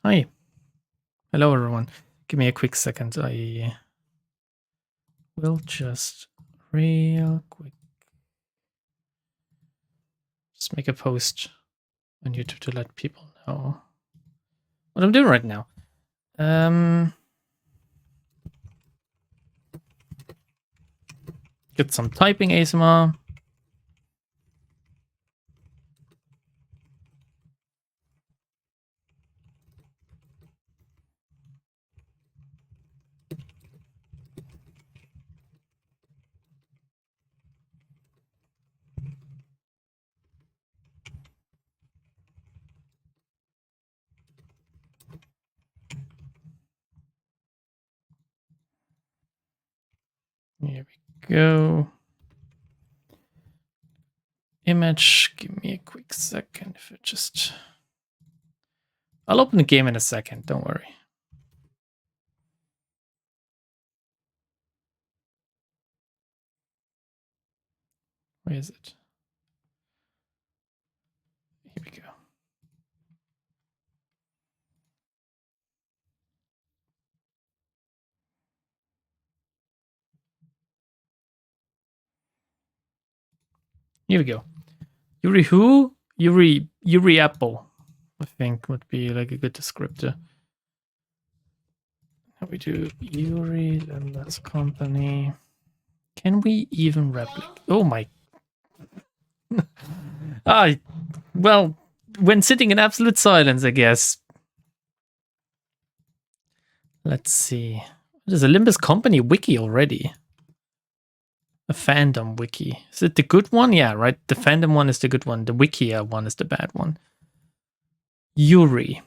Hi. Hello, everyone. Give me a quick second. I will just real quick just make a post on YouTube to let people know what I'm doing right now. Get some typing ASMR. Here we go. Image. Give me a quick second. If it just, I'll open the game in a second. Don't worry. Where is it? Here we go. Here we go. Yuri who? Yuri Apple, I think would be like a good descriptor. How we do Yuri, then that's company. Can we even replicate? Oh my. Well, when sitting in absolute silence, I guess. Let's see. There's a Limbus company wiki already. A fandom wiki. Is it the good one? Yeah, right. The fandom one is the good one. The wiki one is the bad one. Yuri.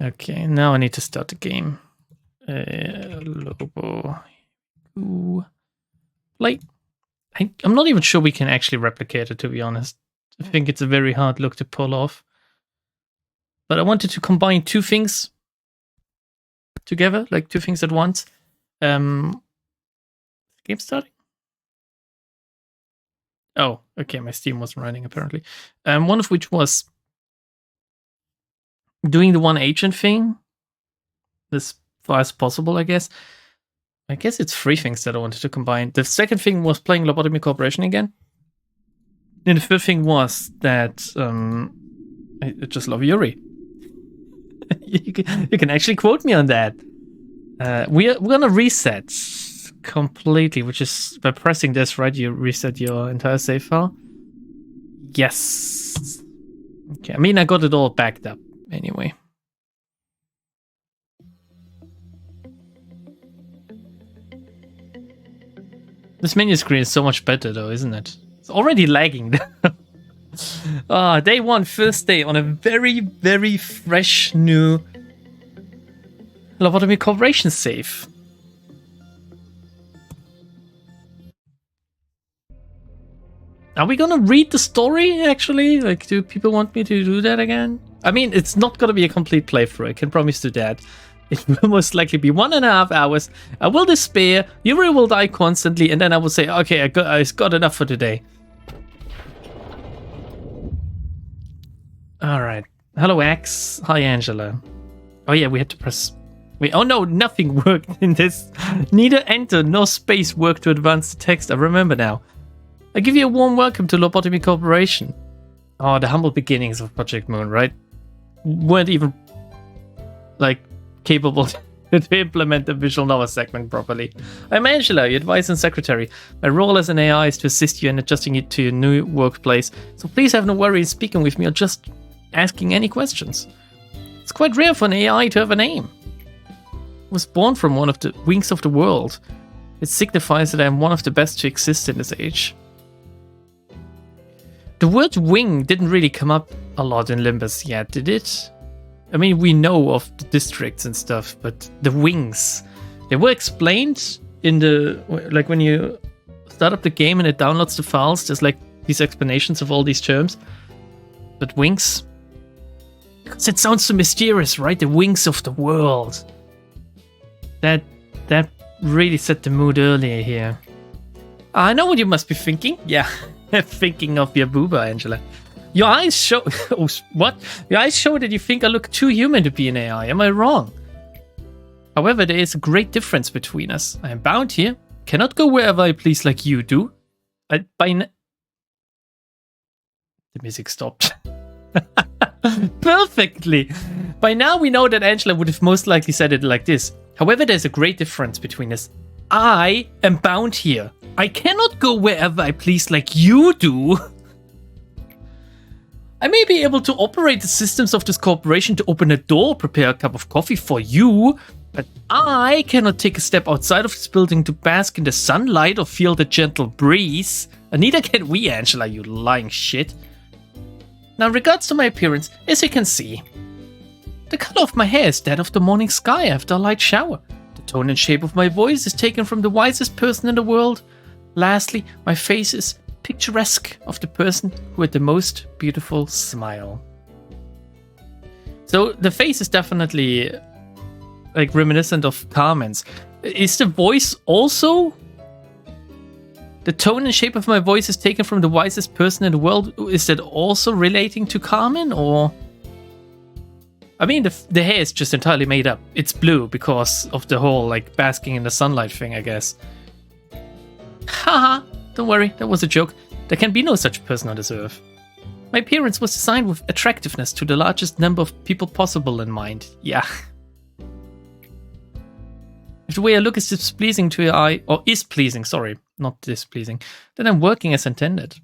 Okay, now I need to start the game. Lobo. Ooh. Play. I'm not even sure we can actually replicate it, to be honest. I think it's a very hard look to pull off. But I wanted to combine two things together, like two things at once. Game starting? Oh, okay, my Steam wasn't running apparently. One of which was doing the one agent thing as far as possible, I guess. I guess it's three things that I wanted to combine. The second thing was playing Lobotomy Corporation again. And the third thing was that I just love Yuri. You can actually quote me on that. We're gonna reset completely, which is by pressing this, right? You reset your entire save file. Yes. Okay, I mean, I got it all backed up anyway. This menu screen is so much better though, isn't it? It's already lagging. Day one, first day on a very, very fresh new Lobotomy Corporation save. Are we gonna read the story, actually? Like, do people want me to do that again? I mean, it's not gonna be a complete playthrough, I can promise you that. It will most likely be 1.5 hours. I will despair, Yuri will die constantly, and then I will say, okay, I got enough for today. Alright. Hello, Axe. Hi, Angela. Oh yeah, we had to press... Wait, oh no, nothing worked in this. Neither enter nor space worked to advance the text, I remember now. I give you a warm welcome to Lobotomy Corporation. Oh, the humble beginnings of Project Moon, right? Weren't even, like, capable to implement the visual novel segment properly. I'm Angela, your advisor and secretary. My role as an AI is to assist you in adjusting it to your new workplace, so please have no worry in speaking with me or just asking any questions. It's quite rare for an AI to have a name. I was born from one of the wings of the world. It signifies that I am one of the best to exist in this age. The word wing didn't really come up a lot in Limbus yet, did it? I mean, we know of the districts and stuff, but the wings, they were explained in the, like when you start up the game and it downloads the files, there's like these explanations of all these terms. But wings? Because it sounds so mysterious, right? The wings of the world. That really set the mood earlier here. I know what you must be thinking. Yeah, thinking of your booba, Angela. Your eyes show... Oh, what? Your eyes show that you think I look too human to be an AI. Am I wrong? However, there is a great difference between us. I am bound here. Cannot go wherever I please like you do. The music stopped. Perfectly. By now we know that Angela would have most likely said it like this. However, there's a great difference between us. I am bound here. I cannot go wherever I please like you do. I may be able to operate the systems of this corporation to open a door, prepare a cup of coffee for you, but I cannot take a step outside of this building to bask in the sunlight or feel the gentle breeze. And neither can we, Angela, you lying shit. Now, in regards to my appearance, as you can see, the color of my hair is that of the morning sky after a light shower. The tone and shape of my voice is taken from the wisest person in the world. Lastly, my face is picturesque of the person who had the most beautiful smile. So the face is definitely like reminiscent of Carmen's. Is the voice also... The tone and shape of my voice is taken from the wisest person in the world. Is that also relating to Carmen, or... I mean, the hair is just entirely made up. It's blue because of the whole, like, basking in the sunlight thing, I guess. Haha, don't worry, that was a joke. There can be no such person on this earth. My appearance was designed with attractiveness to the largest number of people possible in mind. Yeah. If the way I look is displeasing to your eye, or is pleasing, sorry, not displeasing, then I'm working as intended.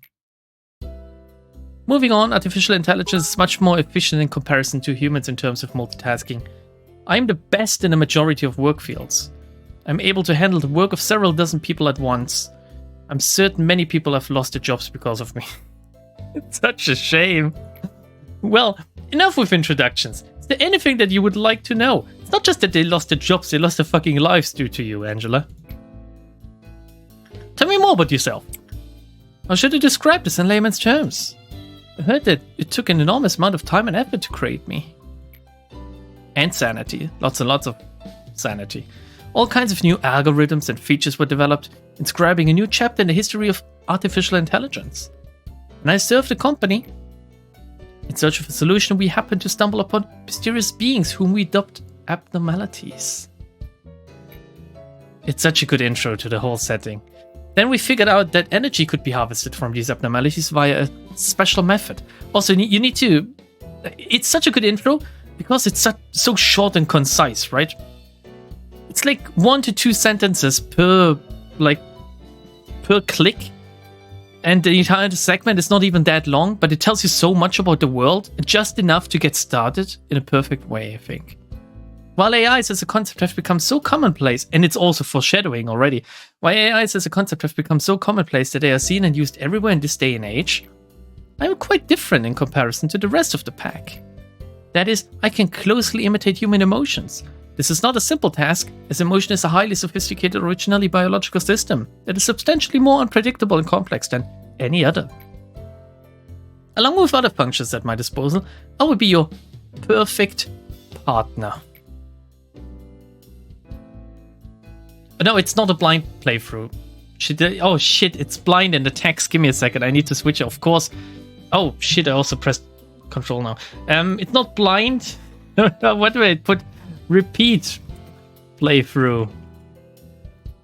Moving on, artificial intelligence is much more efficient in comparison to humans in terms of multitasking. I'm the best in a majority of work fields. I'm able to handle the work of several dozen people at once. I'm certain many people have lost their jobs because of me. It's such a shame. Well, enough with introductions. Is there anything that you would like to know? It's not just that they lost their jobs, they lost their fucking lives due to you, Angela. Tell me more about yourself. How should I describe this in layman's terms? I heard that it took an enormous amount of time and effort to create me. And sanity. Lots and lots of sanity. All kinds of new algorithms and features were developed, inscribing a new chapter in the history of artificial intelligence. When I served the company, in search of a solution, we happened to stumble upon mysterious beings whom we dubbed abnormalities. It's such a good intro to the whole setting. Then we figured out that energy could be harvested from these abnormalities via a special method. Also, you need to... It's such a good intro because it's so short and concise, right? It's like 1 to 2 sentences per click. And the entire segment is not even that long, but it tells you so much about the world, just enough to get started in a perfect way, I think. While AIs as a concept have become so commonplace, and it's also foreshadowing already, while AIs as a concept have become so commonplace that they are seen and used everywhere in this day and age, I'm quite different in comparison to the rest of the pack. That is, I can closely imitate human emotions. This is not a simple task, as emotion is a highly sophisticated, originally biological system that is substantially more unpredictable and complex than any other. Along with other functions at my disposal, I will be your perfect partner. No, it's not a blind playthrough. Oh shit, it's blind in the text. Give me a second, I need to switch it, of course. Oh shit, I also pressed control now. It's not blind. What do I put? Repeat playthrough.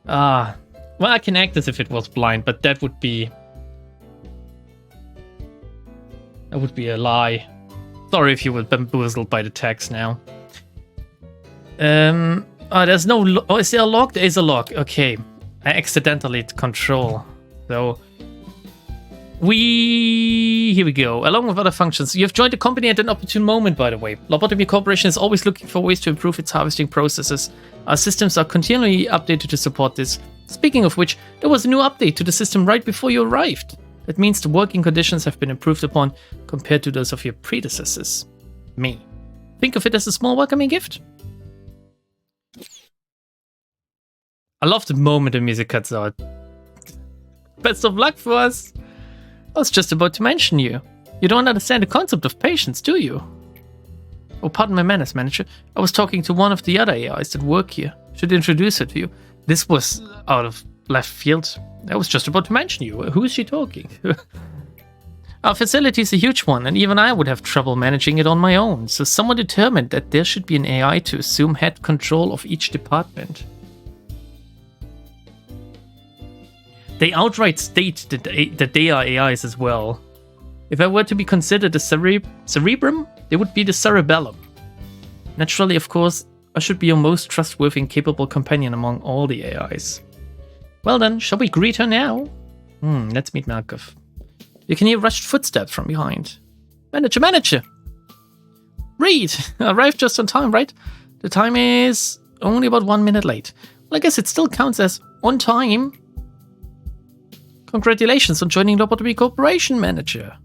Well, I can act as if it was blind, but that would be a lie. Sorry if you were bamboozled by the text now. There's no... Oh, is there a log? There is a log. Okay. I accidentally hit control. So... Here we go. Along with other functions, you have joined the company at an opportune moment, by the way. Lobotomy Corporation is always looking for ways to improve its harvesting processes. Our systems are continually updated to support this. Speaking of which, there was a new update to the system right before you arrived. That means the working conditions have been improved upon compared to those of your predecessors. Me. Think of it as a small welcoming gift. I love the moment the music cuts out. Best of luck for us! I was just about to mention you. You don't understand the concept of patience, do you? Oh, pardon my manners, manager. I was talking to one of the other AIs that work here. Should introduce her to you. This was out of left field. I was just about to mention you. Who is she talking? Our facility is a huge one, and even I would have trouble managing it on my own, so someone determined that there should be an AI to assume head control of each department. They outright state that they are AIs as well. If I were to be considered a cerebrum, they would be the cerebellum. Naturally, of course, I should be your most trustworthy and capable companion among all the AIs. Well then, shall we greet her now? Let's meet Malkuth. You can hear rushed footsteps from behind. Manager! Reed! Arrived just on time, right? The time is only about 1 minute late. Well, I guess it still counts as on time. Congratulations on joining Lobotomy Corporation, Manager.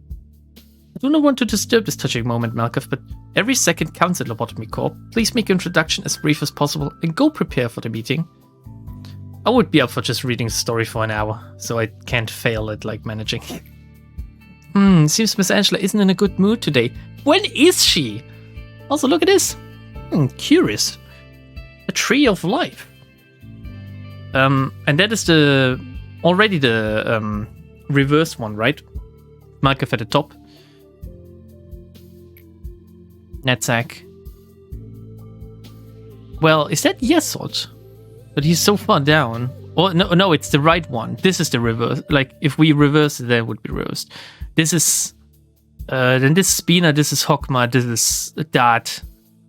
I do not want to disturb this touching moment, Malkuth, but every second counts at Lobotomy Corp. Please make your introduction as brief as possible and go prepare for the meeting. I would be up for just reading the story for an hour, so I can't fail at, managing. Seems Miss Angela isn't in a good mood today. When is she? Also, look at this. Curious. A tree of life. And that is already the reverse one, right? Malkuth at the top. Knapsack. Well, is that Yesod? But he's so far down. Oh, no, it's the right one. This is the reverse. If we reverse it, that would be reversed. This is... then this is Spina, this is Hokma, this is Dart.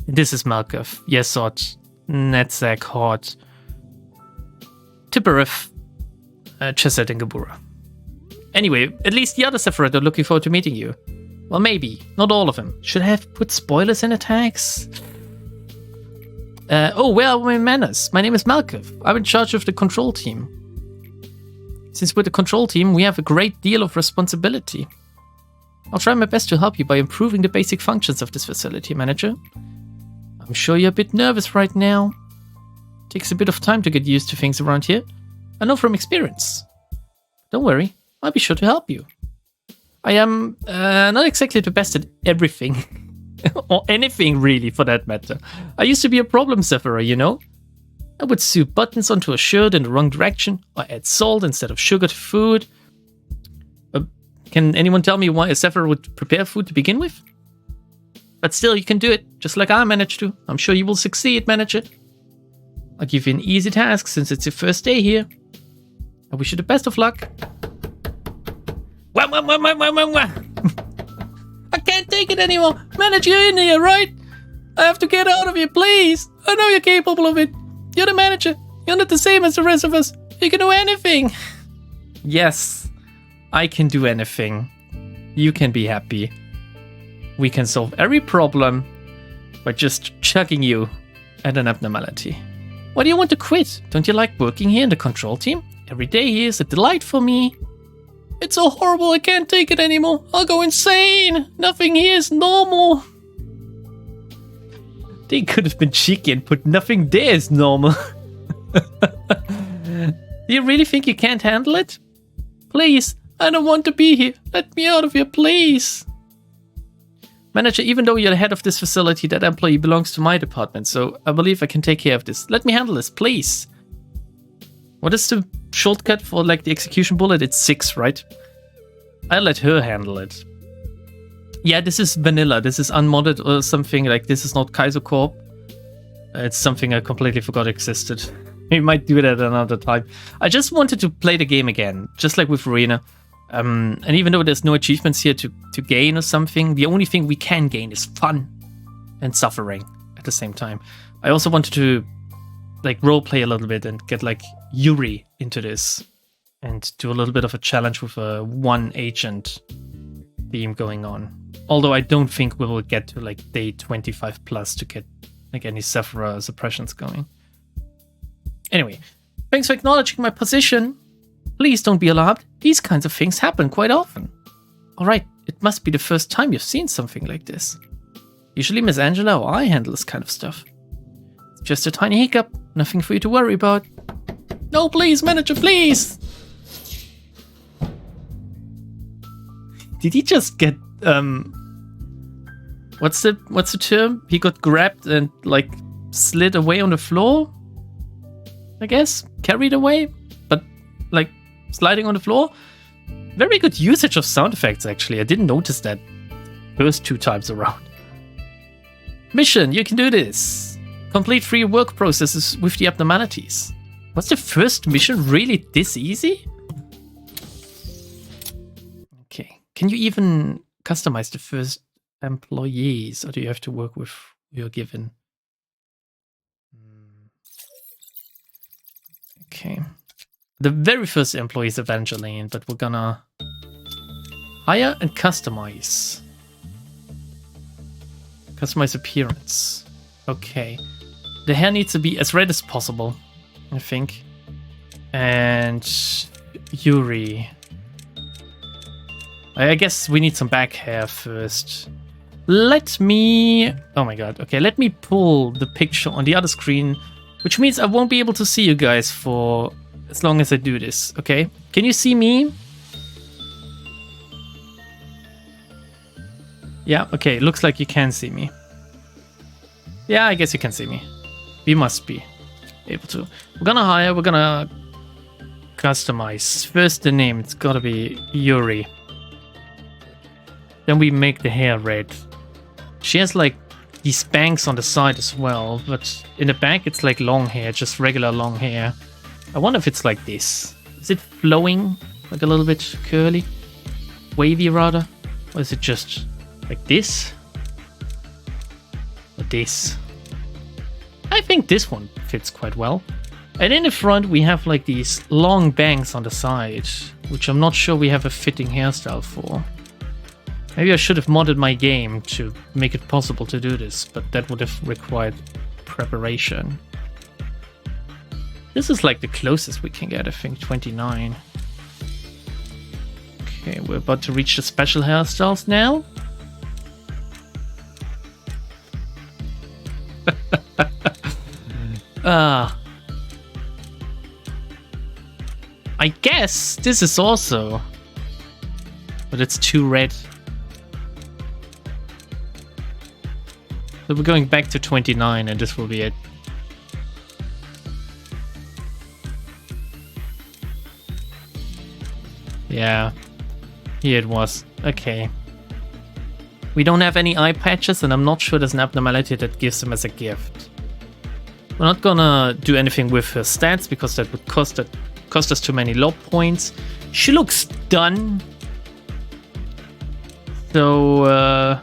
This is Malkuth. Yesod. Netzak, Hort. Tipperif. Chesed and Gebura. Anyway, at least the other Sephiroth are looking forward to meeting you. Well, maybe. Not all of them. Should I have put spoilers in attacks? Where are my manners? My name is Malkuth. I'm in charge of the control team. Since we're the control team, we have a great deal of responsibility. I'll try my best to help you by improving the basic functions of this facility, Manager. I'm sure you're a bit nervous right now. It takes a bit of time to get used to things around here. I know from experience. Don't worry, I'll be sure to help you. I am not exactly the best at everything. Or anything, really, for that matter. I used to be a problem sufferer, you know? I would sew buttons onto a shirt in the wrong direction, or add salt instead of sugar to food. Can anyone tell me why a sufferer would prepare food to begin with? But still, you can do it, just like I managed to. I'm sure you will succeed, Manager. I'll give you an easy task, since it's your first day here. I wish you the best of luck. Wah, wah, wah, wah, wah, wah, wah. I can't take it anymore. Manager, you're in here, right? I have to get out of here, please. I know you're capable of it. You're the manager. You're not the same as the rest of us. You can do anything. Yes, I can do anything. You can be happy. We can solve every problem by just chucking you at an abnormality. Why do you want to quit? Don't you like working here in the control team? Every day here is a delight for me. It's so horrible, I can't take it anymore. I'll go insane. Nothing here is normal. They could have been cheeky and put nothing there is normal. Do you really think you can't handle it? Please, I don't want to be here. Let me out of here, please. Manager, even though you're the head of this facility, that employee belongs to my department, so I believe I can take care of this. Let me handle this, please. What is the shortcut for the execution bullet? It's 6, right? I'll let her handle it. Yeah, this is vanilla. This is unmodded or something. This is not Kaizo Corp. It's something I completely forgot existed. We might do it at another time. I just wanted to play the game again, just like with Arena. And even though there's no achievements here to gain or something, the only thing we can gain is fun and suffering at the same time. I also wanted to roleplay a little bit and get Yuri into this and do a little bit of a challenge with a one agent theme going on. Although I don't think we will get to day 25 plus to get any Sephira suppressions going. Anyway, thanks for acknowledging my position. Please don't be alarmed. These kinds of things happen quite often. Alright, it must be the first time you've seen something like this. Usually Miss Angela or I handle this kind of stuff. It's just a tiny hiccup, nothing for you to worry about. No, please, Manager, please! Did he just get, what's the term? He got grabbed and, slid away on the floor? I guess? Carried away? But, sliding on the floor? Very good usage of sound effects, actually. I didn't notice that first 2 times around. Mission, you can do this. Complete 3 work processes with the abnormalities. Was the first mission really this easy? Okay. Can you even customize the first employees, or do you have to work with your given? Okay. The very first employee is Evangeline, but we're gonna hire and customize. Customize appearance. Okay. The hair needs to be as red as possible, I think. And Yuri. I guess we need some back hair first. Let me... Oh my god. Okay, let me pull the picture on the other screen, which means I won't be able to see you guys for as long as I do this, okay? Can you see me? Yeah, okay, looks like you can see me. Yeah, I guess you can see me. We must be able to. We're gonna hire, we're gonna customize. First the name, it's gotta be Yuri. Then we make the hair red. She has like these bangs on the side as well, but in the back it's like long hair, just regular long hair. I wonder if it's like this. Is it flowing, like a little bit curly? Wavy rather? Or is it just like this? Or this? I think this one fits quite well. And in the front we have like these long bangs on the side, which I'm not sure we have a fitting hairstyle for. Maybe I should have modded my game to make it possible to do this, but that would have required preparation. This is like the closest we can get, I think, 29. Okay, we're about to reach the special hairstyles now. I guess this is also... But it's too red. So we're going back to 29 and this will be it. Yeah, here it was. Okay. We don't have any eye patches and I'm not sure there's an abnormality that gives them as a gift. We're not gonna do anything with her stats because that would cost us too many lob points. She looks done. So,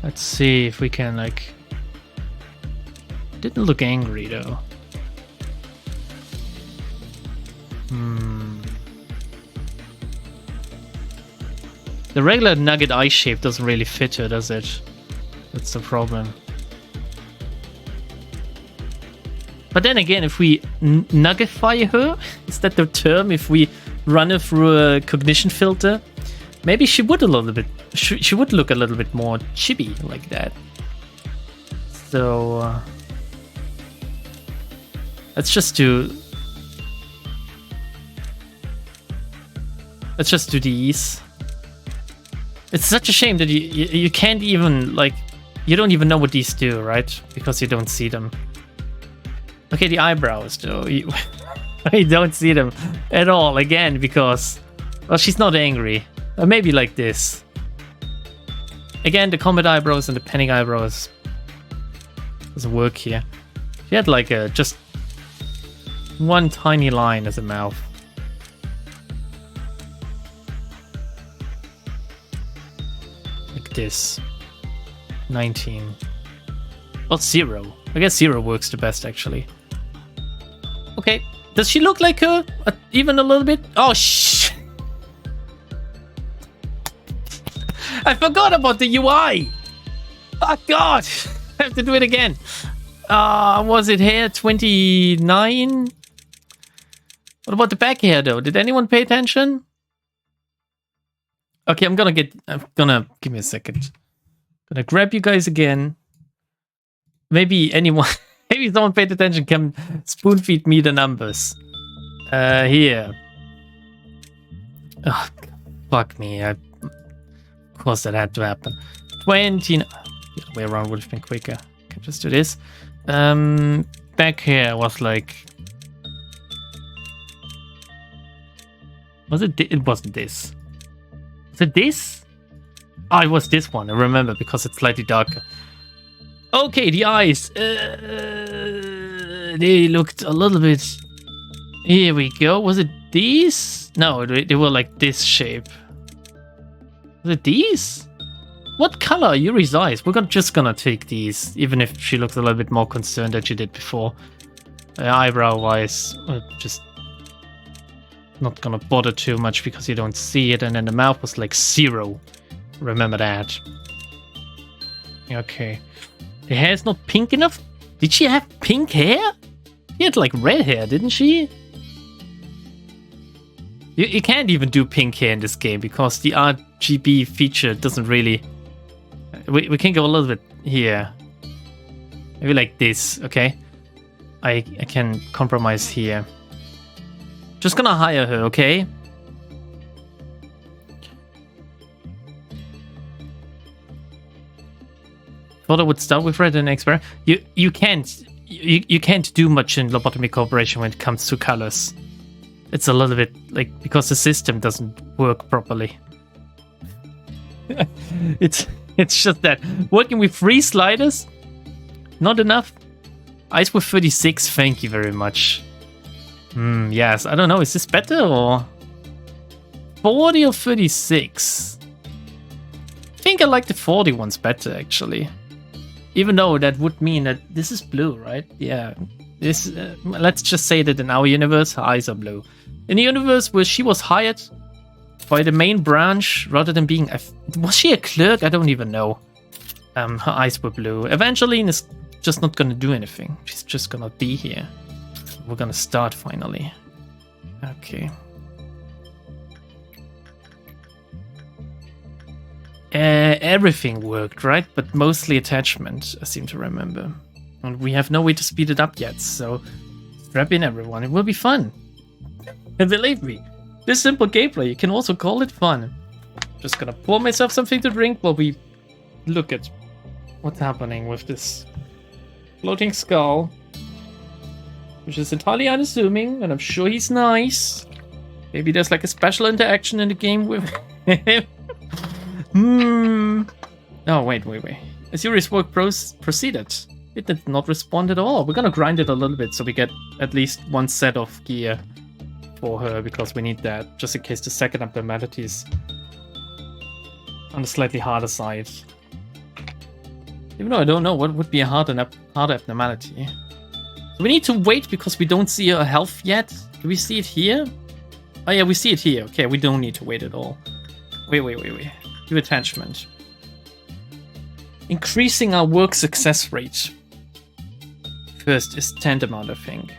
let's see if we can, like... Didn't look angry, though. The regular nugget eye shape doesn't really fit her, does it? That's the problem. But then again, if we nuggify her, is that the term? If we run her through a cognition filter, maybe she would a little bit. She would look a little bit more chibi like that. So let's just do. Let's just do these. It's such a shame that you can't even, like, you don't even know what these do, right? Because you don't see them. Okay, the eyebrows, though. You don't see them at all, again, because, well, she's not angry. Or maybe like this. Again, the comet eyebrows and the panic eyebrows doesn't work here. She had, like, just one tiny line as a mouth. This 19. Well, 0. I guess 0 works the best, actually. Okay. Does she look like her? Even a little bit? Oh, shh. I forgot about the UI. Oh, God. I have to do it again. Was it hair 29? What about the back hair, though? Did anyone pay attention? Okay, I'm gonna give me a second. Gonna grab you guys again. Maybe anyone, maybe someone paid attention can spoon feed me the numbers. Here. Oh, fuck me. Of course that had to happen. 20. The other way around would have been quicker. Can just do this. Back here was like Was it? It wasn't this. Was it this? Oh, it was this one. I remember because it's slightly darker. Okay, the eyes. They looked a little bit. Here we go. Was it these? No, they were like this shape. Was it these? What color are Yuri's eyes? We're just gonna take these, even if she looks a little bit more concerned than she did before. Eyebrow-wise, just not gonna bother too much because you don't see it. And then the mouth was like 0. Remember that. Okay. The hair is not pink enough? Did she have pink hair? She had like red hair, didn't she? You can't even do pink hair in this game because the RGB feature doesn't really... We can go a little bit here. Maybe like this, okay? I can compromise here. Just gonna hire her, okay? Thought I would start with red and experiment. You can't do much in Lobotomy Corporation when it comes to colors. It's a little bit like because the system doesn't work properly. It's just that working with 3 sliders, not enough. Eyes with 36, thank you very much. Yes, I don't know, is this better or 40 or 36? I think I like the 40 ones better actually. Even though that would mean that this is blue, right? Yeah. This let's just say that in our universe, her eyes are blue. In the universe where she was hired by the main branch, rather than being was she a clerk? I don't even know. Her eyes were blue. Evangeline is just not gonna do anything. She's just gonna be here. We're gonna start finally. Okay. Everything worked, right? But mostly attachment, I seem to remember. And we have no way to speed it up yet, so strap in everyone, it will be fun. And believe me, this simple gameplay, you can also call it fun. Just gonna pour myself something to drink while we look at what's happening with this floating skull. Which is entirely unassuming, and I'm sure he's nice. Maybe there's like a special interaction in the game with him. Oh, wait. As Yuri's work proceeded, it did not respond at all. We're gonna grind it a little bit so we get at least 1 set of gear for her, because we need that, just in case the second abnormalities on the slightly harder side. Even though I don't know what would be a harder abnormality. So we need to wait because we don't see her health yet. Do we see it here? Oh yeah, we see it here. Okay, we don't need to wait at all. Wait. Do attachment. Increasing our work success rate. First is tantamount, I think.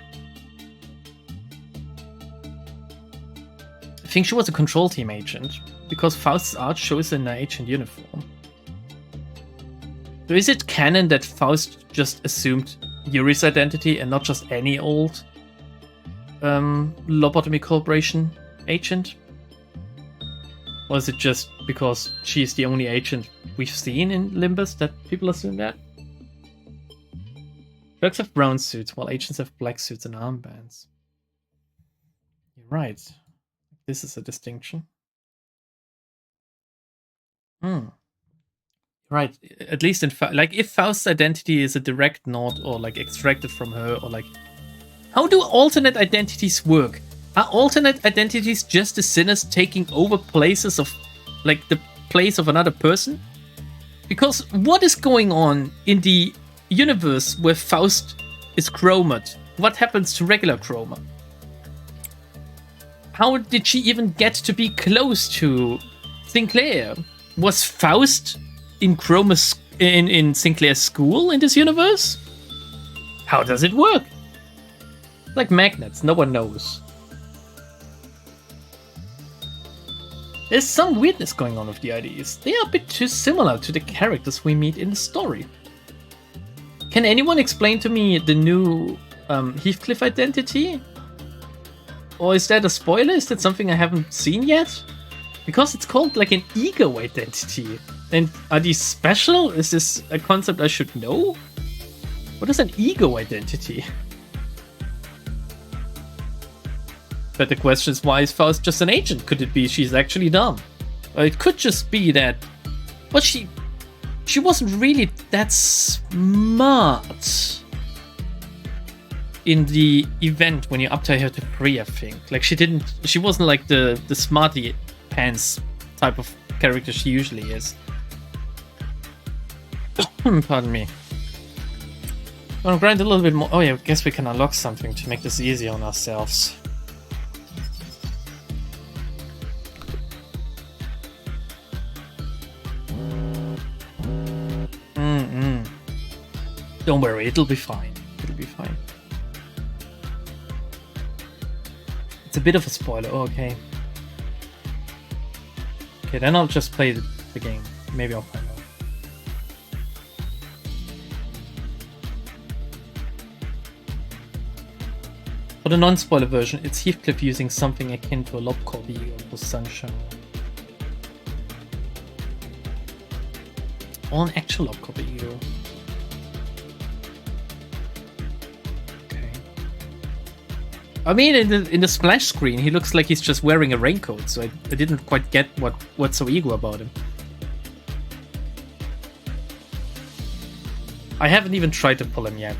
I think she was a control team agent, because Faust's art shows in an agent uniform. So is it canon that Faust just assumed Yuri's identity and not just any old Lobotomy Corporation agent? Or is it just because she's the only agent we've seen in Limbus that people assume that? Clerks have brown suits, while agents have black suits and armbands. You're right. This is a distinction. Right. At least in like if Faust's identity is a direct nod or like extracted from her, or like how do alternate identities work? Are alternate identities just the sinners taking over places of like the place of another person? Because what is going on in the universe where Faust is chromed? What happens to regular chroma? How did she even get to be close to Sinclair? Was Faust in in Sinclair's school in this universe? How does it work? Like magnets, no one knows. There's some weirdness going on with the IDs. They are a bit too similar to the characters we meet in the story. Can anyone explain to me the new Heathcliff identity? Or is that a spoiler? Is that something I haven't seen yet? Because it's called like an ego identity. And are these special? Is this a concept I should know? What is an ego identity? better question is, why is Faust just an agent? Could it be she's actually dumb? Or it could just be that, well, she wasn't really that smart in the event when you upped her to 3, I think. Like, she wasn't like the smarty pants type of character she usually is. Pardon me. I'll grind a little bit more. Oh yeah, I guess we can unlock something to make this easy on ourselves. Don't worry, it'll be fine. It'll be fine. It's a bit of a spoiler. Oh, okay. Okay, then I'll just play the game. Maybe I'll find out. For the non-spoiler version, it's Heathcliff using something akin to a Lobotomy for Sunshine. Or an actual Lobotomy. I mean, in the splash screen, he looks like he's just wearing a raincoat, so I didn't quite get what's so ego about him. I haven't even tried to pull him yet.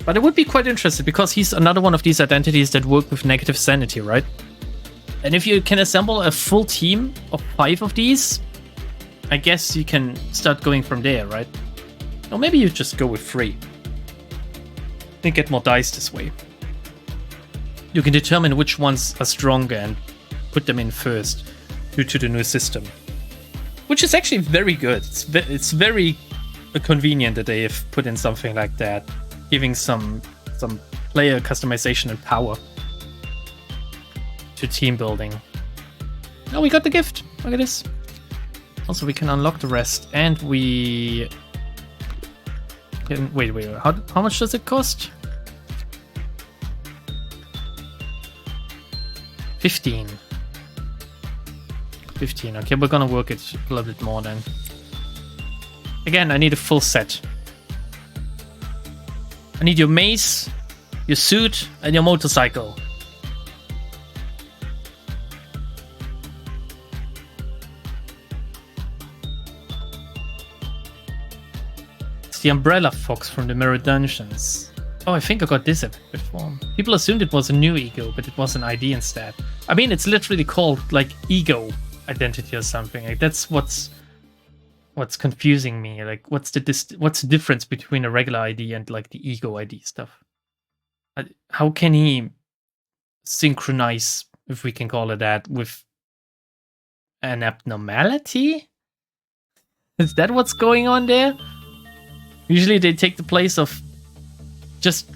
But I would be quite interested, because he's another one of these identities that work with negative sanity, right? And if you can assemble a full team of 5 of these, I guess you can start going from there, right? Or maybe you just go with 3. And get more dice this way. You can determine which ones are stronger and put them in first due to the new system, which is actually very good. It's very convenient that they have put in something like that, giving some player customization and power to team building. Oh, we got the gift. Look at this. Also, we can unlock the rest, and we can wait. How much does it cost? 15. 15. Okay, we're gonna work it a little bit more then. Again, I need a full set. I need your mace, your suit, and your motorcycle. It's the Umbrella Fox from the Mirror Dungeons. Oh, I think I got this before. People assumed it was a new ego, but it was an ID instead. I mean, it's literally called like ego identity or something. Like, that's what's confusing me. Like, what's the difference between a regular ID and like the ego ID stuff? How can he synchronize, if we can call it that, with an abnormality? Is that what's going on there? Usually they take the place of just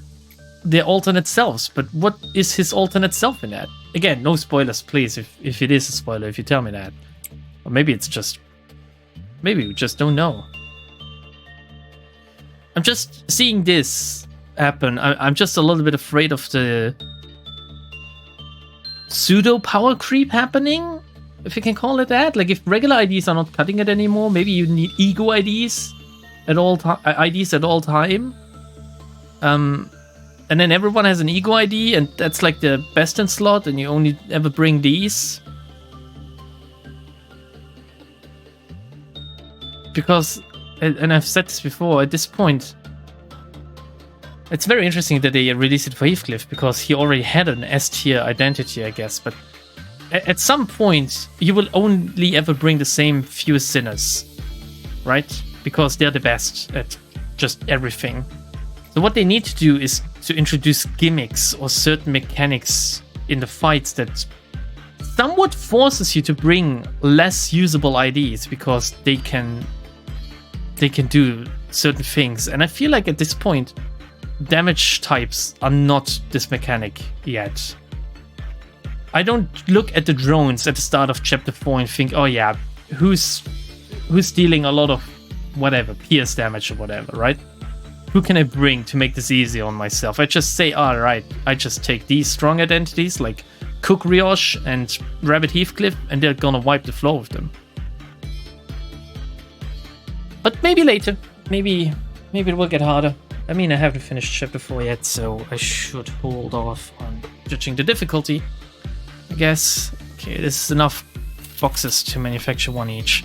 their alternate selves, but what is his alternate self in that? Again, no spoilers, please, if it is a spoiler, if you tell me that. Or maybe it's just... maybe we just don't know. I'm just seeing this happen. I'm just a little bit afraid of the pseudo power creep happening, if you can call it that. Like, if regular IDs are not cutting it anymore, maybe you need ego IDs at all time. And then everyone has an ego ID, and that's like the best in slot, and you only ever bring these. Because, and I've said this before, at this point, it's very interesting that they released it for Heathcliff, because he already had an S-tier identity, I guess, but at some point, you will only ever bring the same few sinners, right? Because they're the best at just everything. So what they need to do is to introduce gimmicks or certain mechanics in the fights that somewhat forces you to bring less usable IDs, because they can do certain things. And I feel like at this point, damage types are not this mechanic yet. I don't look at the drones at the start of chapter 4 and think, oh yeah, who's dealing a lot of whatever, pierce damage or whatever, right? Who can I bring to make this easy on myself? I just say, all right, I just take these strong identities like Cook Rioche and Rabbit Heathcliff, and they're gonna wipe the floor with them. But maybe later. Maybe it will get harder. I mean, I haven't finished chapter 4 yet, so I should hold off on judging the difficulty, I guess. Okay, this is enough boxes to manufacture one each.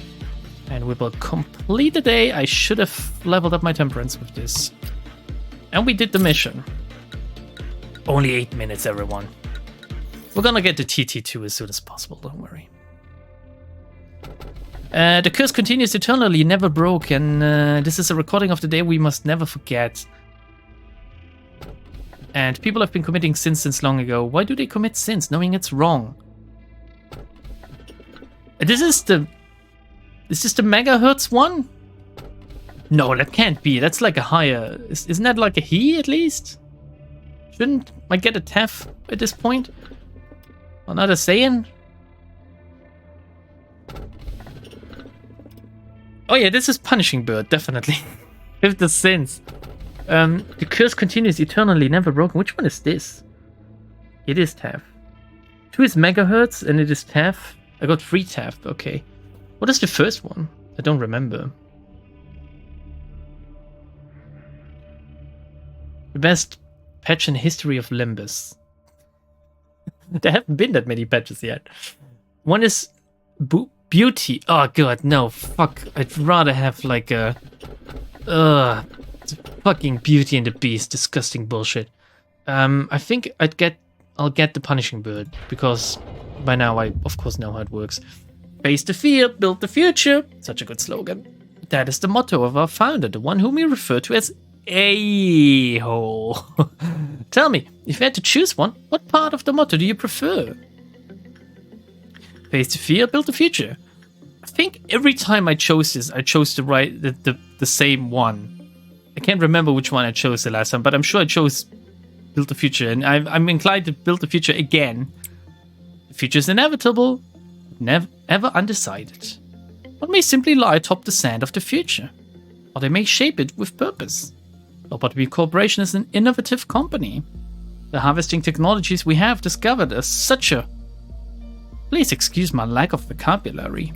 And we will complete the day. I should have leveled up my temperance with this. And we did the mission. Only 8 minutes, everyone. We're gonna get the TT2 as soon as possible, don't worry. The curse continues eternally, never broke, and this is a recording of the day we must never forget. And people have been committing sins since long ago. Why do they commit sins, knowing it's wrong? Is this the megahertz one? No, that can't be. That's like a higher... Isn't that like a he, at least? Shouldn't I get a TEF at this point? Another Saiyan? Oh yeah, this is Punishing Bird, definitely. With the sins. The curse continues eternally, never broken. Which one is this? It is TEF. 2 is megahertz, and it is TEF. I got 3 TEF, okay. What is the first one? I don't remember. The best patch in the history of Limbus. There haven't been that many patches yet. One is Beauty. Oh god, no, fuck. I'd rather have like a... fucking Beauty and the Beast. Disgusting bullshit. I think I'll get the Punishing Bird, because by now I of course know how it works. Face the fear, build the future. Such a good slogan. That is the motto of our founder, the one whom we refer to as a-hole. Tell me, if you had to choose one, what part of the motto do you prefer? Face the fear, build the future. I think every time I chose this, I chose the same one. I can't remember which one I chose the last time, but I'm sure I chose build the future, and I'm inclined to build the future again. The future is inevitable, never ever undecided. One may simply lie atop the sand of the future, or they may shape it with purpose. Lobotomy Corporation is an innovative company. The harvesting technologies we have discovered are such a... Please excuse my lack of vocabulary.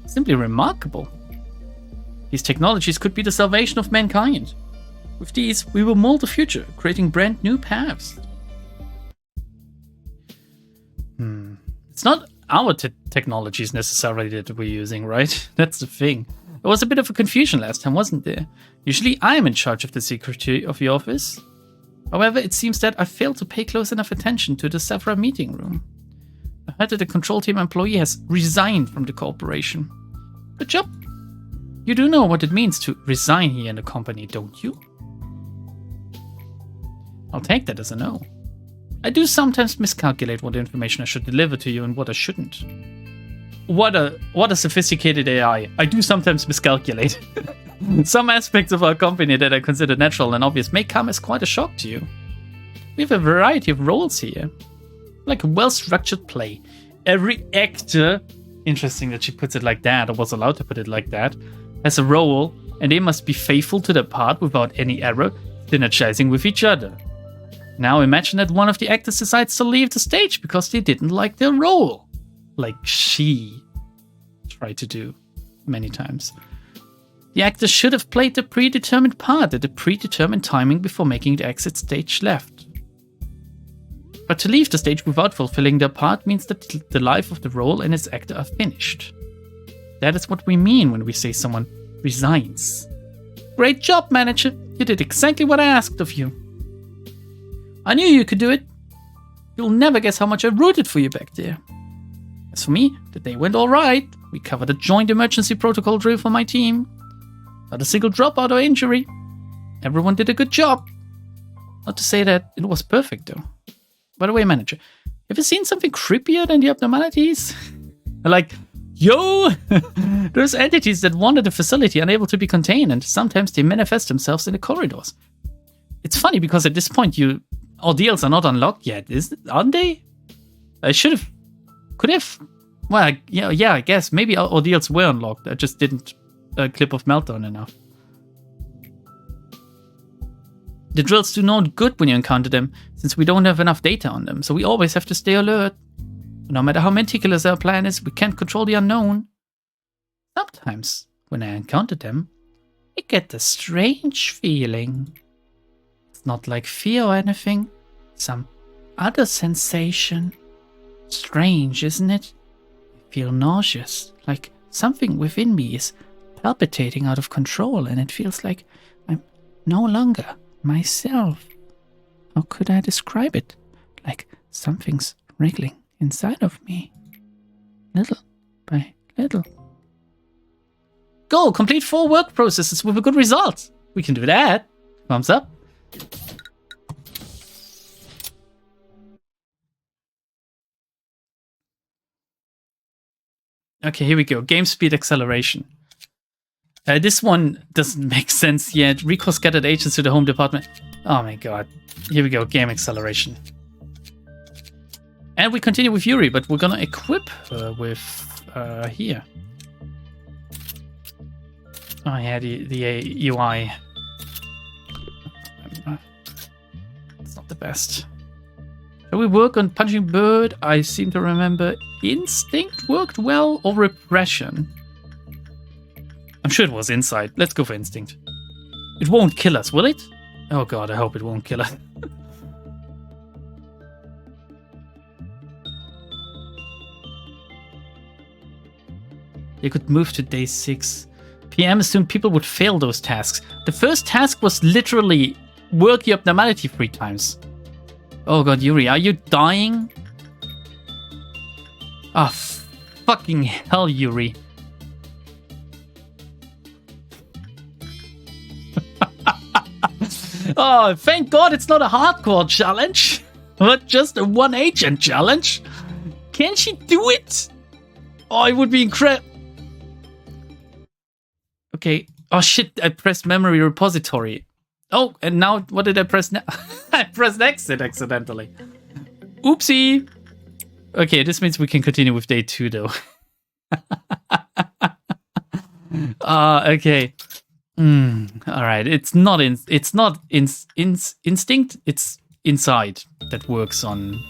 Simply remarkable. These technologies could be the salvation of mankind. With these, we will mold the future, creating brand new paths. It's not our technologies necessarily that we're using, right? That's the thing. There was a bit of a confusion last time, wasn't there? Usually I am in charge of the security of the office. However, it seems that I failed to pay close enough attention to the Sephra meeting room. I heard that the control team employee has resigned from the corporation. Good job. You do know what it means to resign here in the company, don't you? I'll take that as a no. I do sometimes miscalculate what information I should deliver to you and what I shouldn't. What a sophisticated AI. I do sometimes miscalculate. Some aspects of our company that I consider natural and obvious may come as quite a shock to you. We have a variety of roles here. Like a well-structured play. Every actor, interesting that she puts it like that, or was allowed to put it like that, has a role, and they must be faithful to their part without any error, synergizing with each other. Now imagine that one of the actors decides to leave the stage because they didn't like their role. Like she tried to do many times. The actor should have played the predetermined part at the predetermined timing before making the exit stage left. But to leave the stage without fulfilling their part means that the life of the role and its actor are finished. That is what we mean when we say someone resigns. Great job, manager. You did exactly what I asked of you. I knew you could do it. You'll never guess how much I rooted for you back there. As for me, the day went alright. We covered a joint emergency protocol drill for my team. Not a single dropout or injury. Everyone did a good job. Not to say that it was perfect though. By the way, manager, have you seen something creepier than the abnormalities? Like, yo! There's entities that wander the facility unable to be contained, and sometimes they manifest themselves in the corridors. It's funny because at this point ordeals are not unlocked yet, aren't they? Well, yeah, I guess. Maybe ordeals were unlocked. I just didn't clip of Meltdown enough. The drills do no good when you encounter them, since we don't have enough data on them, so we always have to stay alert. No matter how meticulous our plan is, we can't control the unknown. Sometimes, when I encounter them, I get a strange feeling. It's not like fear or anything. Some other sensation. Strange, isn't it? I feel nauseous, like something within me is palpitating out of control, and it feels like I'm no longer myself. How could I describe it? Like something's wriggling inside of me. Little by little. Go! Complete 4 work processes with a good result. We can do that. Thumbs up. Okay, here we go. Game speed acceleration. This one doesn't make sense yet. Recall scattered agents to the home department. Oh my god. Here we go. Game acceleration. And we continue with Yuri, but we're gonna equip her with here. Oh yeah, the UI. It's not the best. Shall we work on Punching Bird? I seem to remember Instinct worked well, or Repression. I'm sure it was Insight. Let's go for Instinct. It won't kill us, will it? Oh god, I hope it won't kill us. You could move to day 6. PM assumed people would fail those tasks. The first task was literally work your abnormality 3 times. Oh god, Yuri, are you dying? Ah, fucking hell, Yuri. Oh, thank god it's not a hardcore challenge, but just a 1-agent challenge. Can she do it? Oh, it would be incredible. Okay. Oh shit, I pressed memory repository. Oh, and now what did I press now? I pressed exit accidentally. Oopsie. Okay, this means we can continue with day 2 though. Okay. All right. It's not instinct. It's inside that works on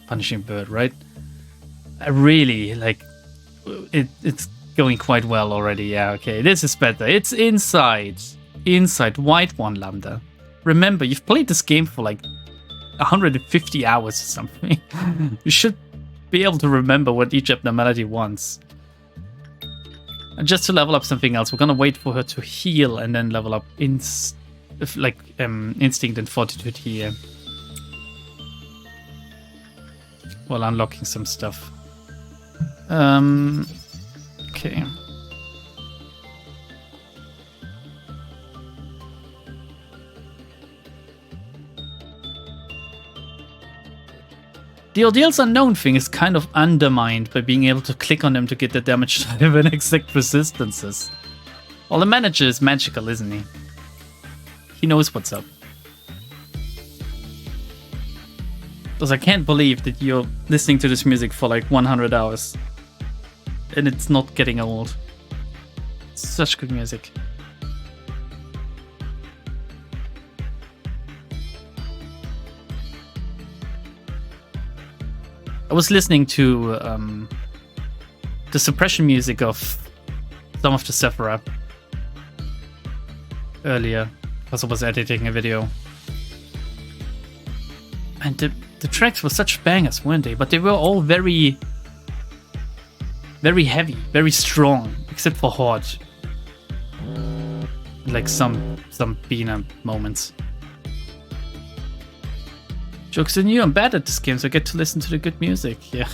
Punishing Bird, right? I really like it. It's going quite well already. Yeah. Okay. This is better. It's inside. Inside. White one, Lambda. Remember, you've played this game for like 150 hours or something. You should be able to remember what each abnormality wants. And just to level up something else, we're gonna wait for her to heal and then level up instinct and fortitude here, while unlocking some stuff. Okay. The Ordeal's unknown thing is kind of undermined by being able to click on them to get the damage type and exact resistances. Well, the manager is magical, isn't he? He knows what's up. Because I can't believe that you're listening to this music for like 100 hours. And it's not getting old. It's such good music. I was listening to the suppression music of some of the Sephora earlier because I was editing a video. And the tracks were such bangers, weren't they? But they were all very, very heavy, very strong, except for Horde. Like some Bina moments. Jokes on you, I'm bad at this game, so I get to listen to the good music, yeah.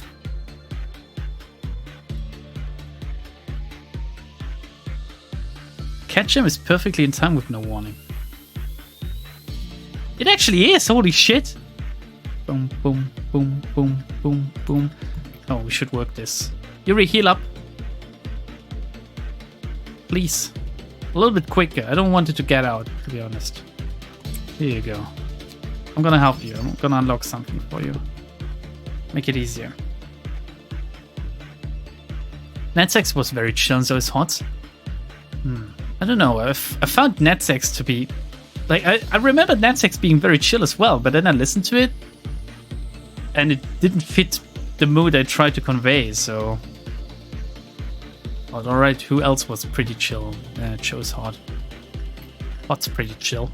Catch-em is perfectly in time with no warning. It actually is, holy shit! Boom, boom, boom, boom, boom, boom. Oh, we should work this. Yuri, heal up. Please. A little bit quicker, I don't want it to get out, to be honest. Here you go. I'm gonna help you. I'm gonna unlock something for you. Make it easier. NetSex was very chill and so is hot. I don't know. I found NetSex to be... Like, I remember NetSex being very chill as well, but then I listened to it and it didn't fit the mood I tried to convey, so... Well, alright, who else was pretty chill? Chose Hot. Hot's pretty chill.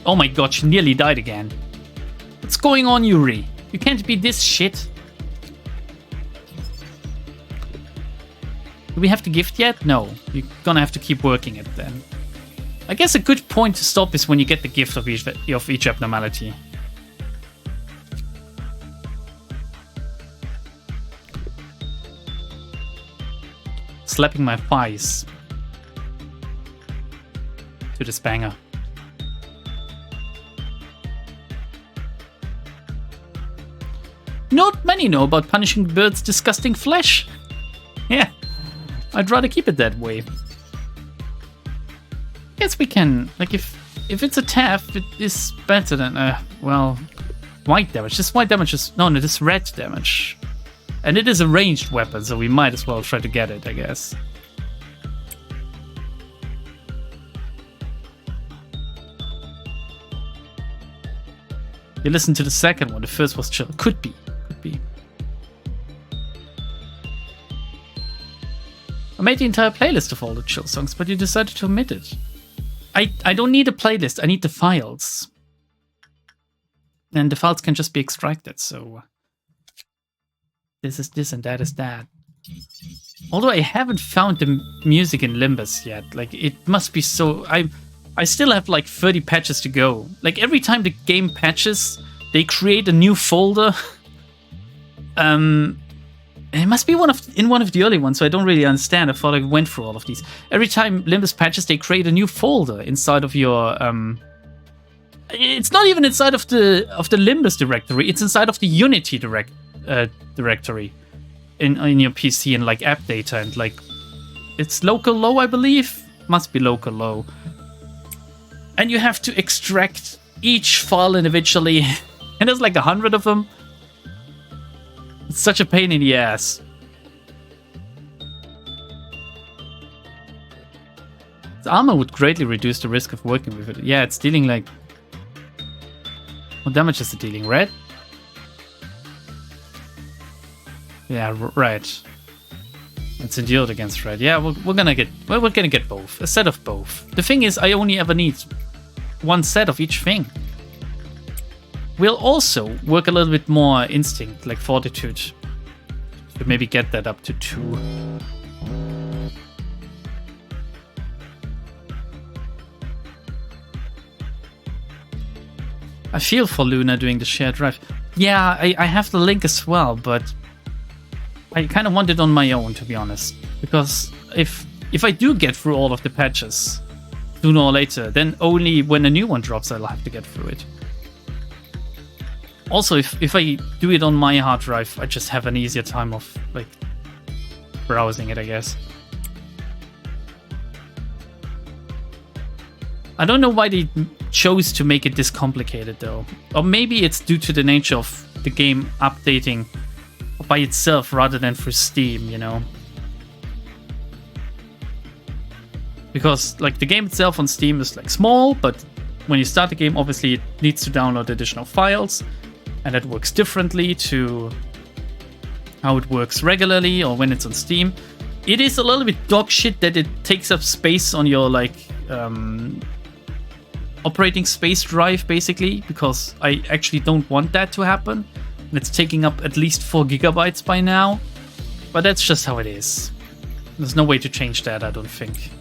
Oh my god, she nearly died again. What's going on, Yuri? You can't be this shit. Do we have the gift yet? No. You're gonna have to keep working it then. I guess a good point to stop is when you get the gift of each abnormality. Slapping my thighs to this banger. Not many know about punishing birds' disgusting flesh. Yeah, I'd rather keep it that way. Guess we can, like, if it's a TAF, it is better than, well, white damage. This white damage is, no, this is red damage. And it is a ranged weapon, so we might as well try to get it, I guess. You listen to the second one, the first was chill. Could be. I made the entire playlist of all the chill songs, but you decided to omit it. I don't need a playlist, I need the files. And the files can just be extracted, so... This is this and that is that. Although I haven't found the music in Limbus yet. Like, it must be so... I still have like 30 patches to go. Like, every time the game patches, they create a new folder. It must be in one of the early ones, so I don't really understand. I thought I went through all of these. Every time Limbus patches, they create a new folder inside of your... It's not even inside of the Limbus directory. It's inside of the Unity directory in your PC and like app data and like... It's local low, I believe? Must be local low. And you have to extract each file individually. And there's like 100 of them. It's such a pain in the ass. The armor would greatly reduce the risk of working with it. Yeah, it's dealing like... What damage is it dealing? Red? Yeah, right. It's endured against red. Yeah, we're gonna get both. A set of both. The thing is, I only ever need one set of each thing. We'll also work a little bit more instinct, like fortitude. To maybe get that up to 2. I feel for Luna doing the shared drive. Yeah, I have the link as well, but I kind of want it on my own, to be honest. Because if I do get through all of the patches, sooner or later, then only when a new one drops I'll have to get through it. Also, if I do it on my hard drive, I just have an easier time of, like, browsing it, I guess. I don't know why they chose to make it this complicated, though. Or maybe it's due to the nature of the game updating by itself rather than through Steam, you know? Because, like, the game itself on Steam is, like, small, but when you start the game, obviously it needs to download additional files. And that works differently to how it works regularly or when it's on Steam. It is a little bit dog shit that it takes up space on your like operating space drive, basically, because I actually don't want that to happen. And it's taking up at least 4 gigabytes by now. But that's just how it is. There's no way to change that, I don't think.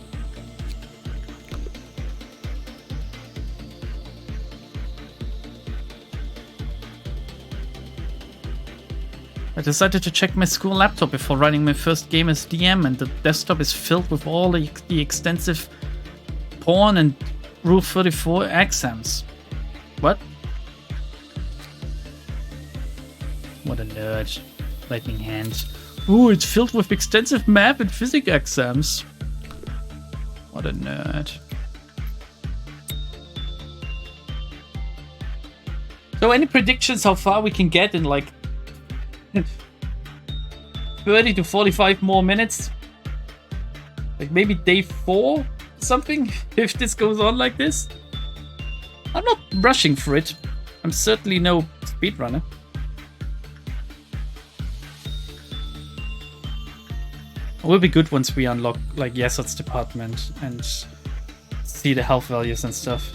I decided to check my school laptop before running my first game as DM, and the desktop is filled with all the extensive porn and Rule 34 exams. What? What a nerd. Lightning hand. Ooh, it's filled with extensive math and physics exams. What a nerd. So any predictions how far we can get in like 30 to 45 more minutes? Like maybe day 4 something, if this goes on like this? I'm not rushing for it. I'm certainly no speedrunner. It will be good once we unlock like Yesod's department and see the health values and stuff.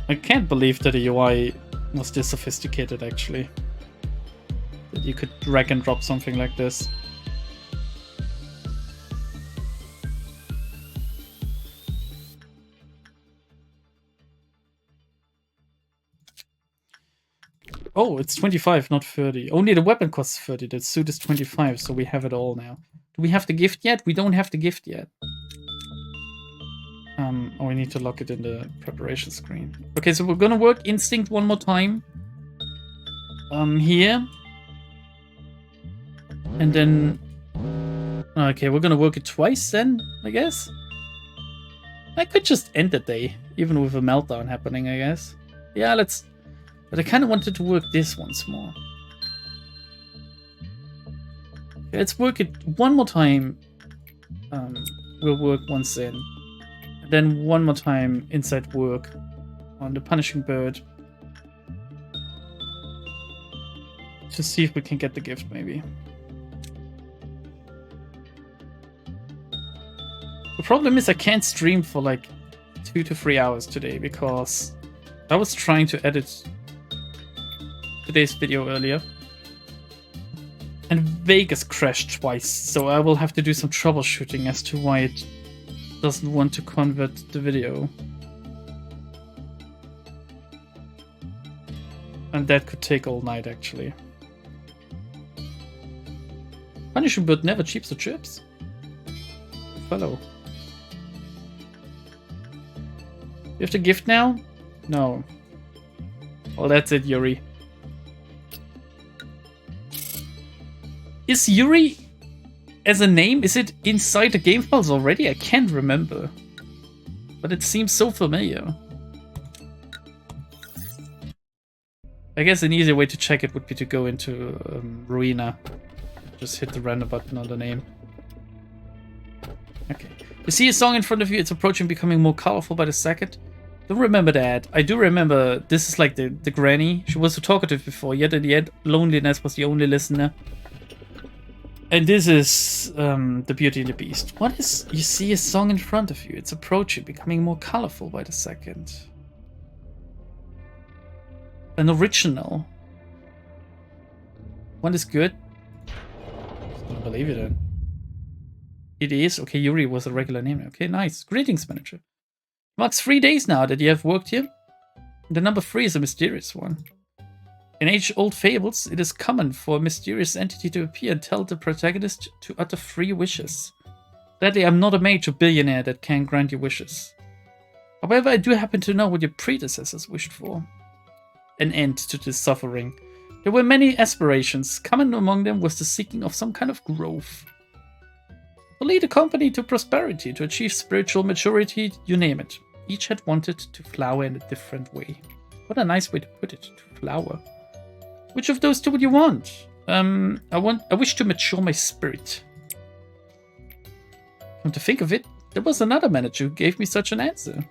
I can't believe that the UI was this sophisticated, actually. That you could drag and drop something like this. Oh, it's 25, not 30. Only the weapon costs 30. The suit is 25, so we have it all now. Do we have the gift yet? We don't have the gift yet. Oh, we need to lock it in the preparation screen. Okay, so we're gonna work Instinct one more time. Here. And then... Okay, we're gonna work it twice then, I guess? I could just end the day, even with a meltdown happening, I guess. Yeah, let's... But I kind of wanted to work this once more. Okay, let's work it one more time. We'll work once in. And then one more time inside work on the punishing bird. To see if we can get the gift, maybe. The problem is I can't stream for like 2 to 3 hours today because I was trying to edit today's video earlier and Vegas crashed twice, so I will have to do some troubleshooting as to why it doesn't want to convert the video, and that could take all night actually. Punishing bird never cheaps the chips. Fellow. You have the gift now? No. Well, that's it, Yuri. Is Yuri as a name? Is it inside the game files already? I can't remember. But it seems so familiar. I guess an easier way to check it would be to go into Ruina. Just hit the random button on the name. Okay. You see a song in front of you, it's approaching becoming more colorful by the second. Don't remember that. I do remember this is like the granny. She was so talkative before, yet in the end, loneliness was the only listener. And this is the Beauty and the Beast. What is... You see a song in front of you. It's approaching, becoming more colorful by the second. An original. One is good. I don't believe it then. It is. Okay, Yuri was a regular name. Okay, nice. Greetings, manager. Marks 3 days now that you have worked here. The number 3 is a mysterious one. In age-old fables, it is common for a mysterious entity to appear and tell the protagonist to utter 3 wishes. Sadly, I'm not a mage or billionaire that can grant you wishes. However, I do happen to know what your predecessors wished for. An end to this suffering. There were many aspirations. Common among them was the seeking of some kind of growth. To lead a company to prosperity, to achieve spiritual maturity, you name it. Each had wanted to flower in a different way. What a nice way to put it, to flower. Which of those two would you want? I wish to mature my spirit. Come to think of it, there was another manager who gave me such an answer.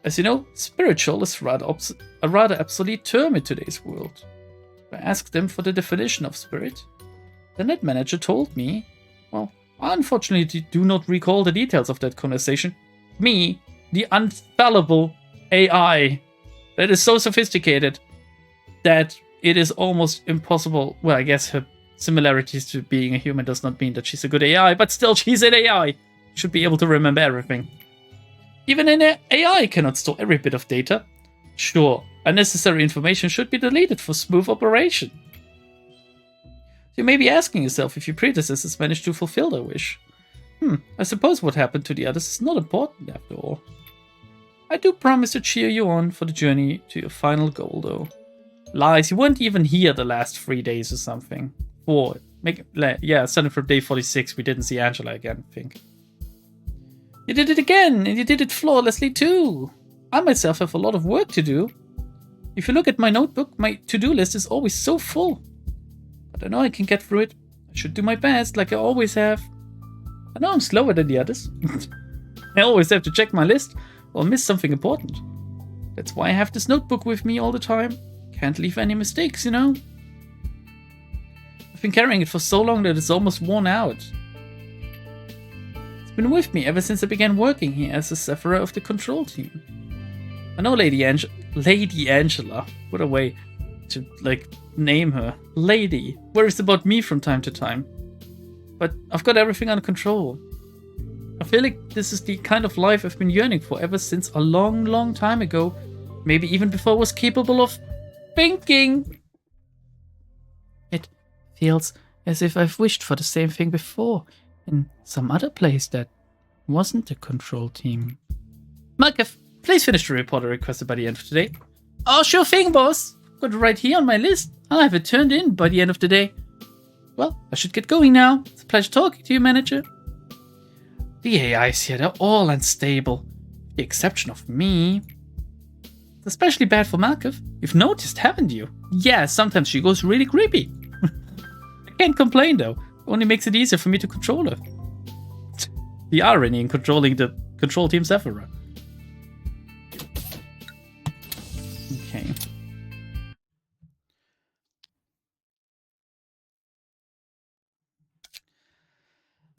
As you know, spiritual is a rather obsolete term in today's world. I asked them for the definition of spirit. Then that manager told me, well, I unfortunately do not recall the details of that conversation. Me, the infallible AI, that is so sophisticated that it is almost impossible. Well, I guess her similarities to being a human does not mean that she's a good AI, but still, she's an AI. Should be able to remember everything. Even an AI cannot store every bit of data. Sure, unnecessary information should be deleted for smooth operation. You may be asking yourself if your predecessors managed to fulfill their wish. I suppose what happened to the others is not important after all. I do promise to cheer you on for the journey to your final goal, though. Lies, you weren't even here the last 3 days or something. 4. Starting from day 46, we didn't see Angela again, I think. You did it again, and you did it flawlessly too. I myself have a lot of work to do. If you look at my notebook, my to-do list is always so full. But I know I can get through it. I should do my best, like I always have. I know I'm slower than the others. I always have to check my list or miss something important. That's why I have this notebook with me all the time. Can't leave any mistakes, you know. I've been carrying it for so long that it's almost worn out. It's been with me ever since I began working here as a Sephira of the control team. I know Lady Angela. What a way to, like, name her. Lady worries about me from time to time. But I've got everything under control. I feel like this is the kind of life I've been yearning for ever since a long, long time ago. Maybe even before I was capable of thinking. It feels as if I've wished for the same thing before, in some other place that wasn't the control team. Malkuth, please finish the report I requested by the end of today. Oh, sure thing, boss. Got it right here on my list. I'll have it turned in by the end of the day. Well, I should get going now. It's a pleasure talking to you, manager. The AIs here, they're all unstable. With the exception of me. It's especially bad for Malkuth. You've noticed, haven't you? Yeah, sometimes she goes really creepy. I can't complain though. It only makes it easier for me to control her. The irony in controlling the control team Sephira. Okay.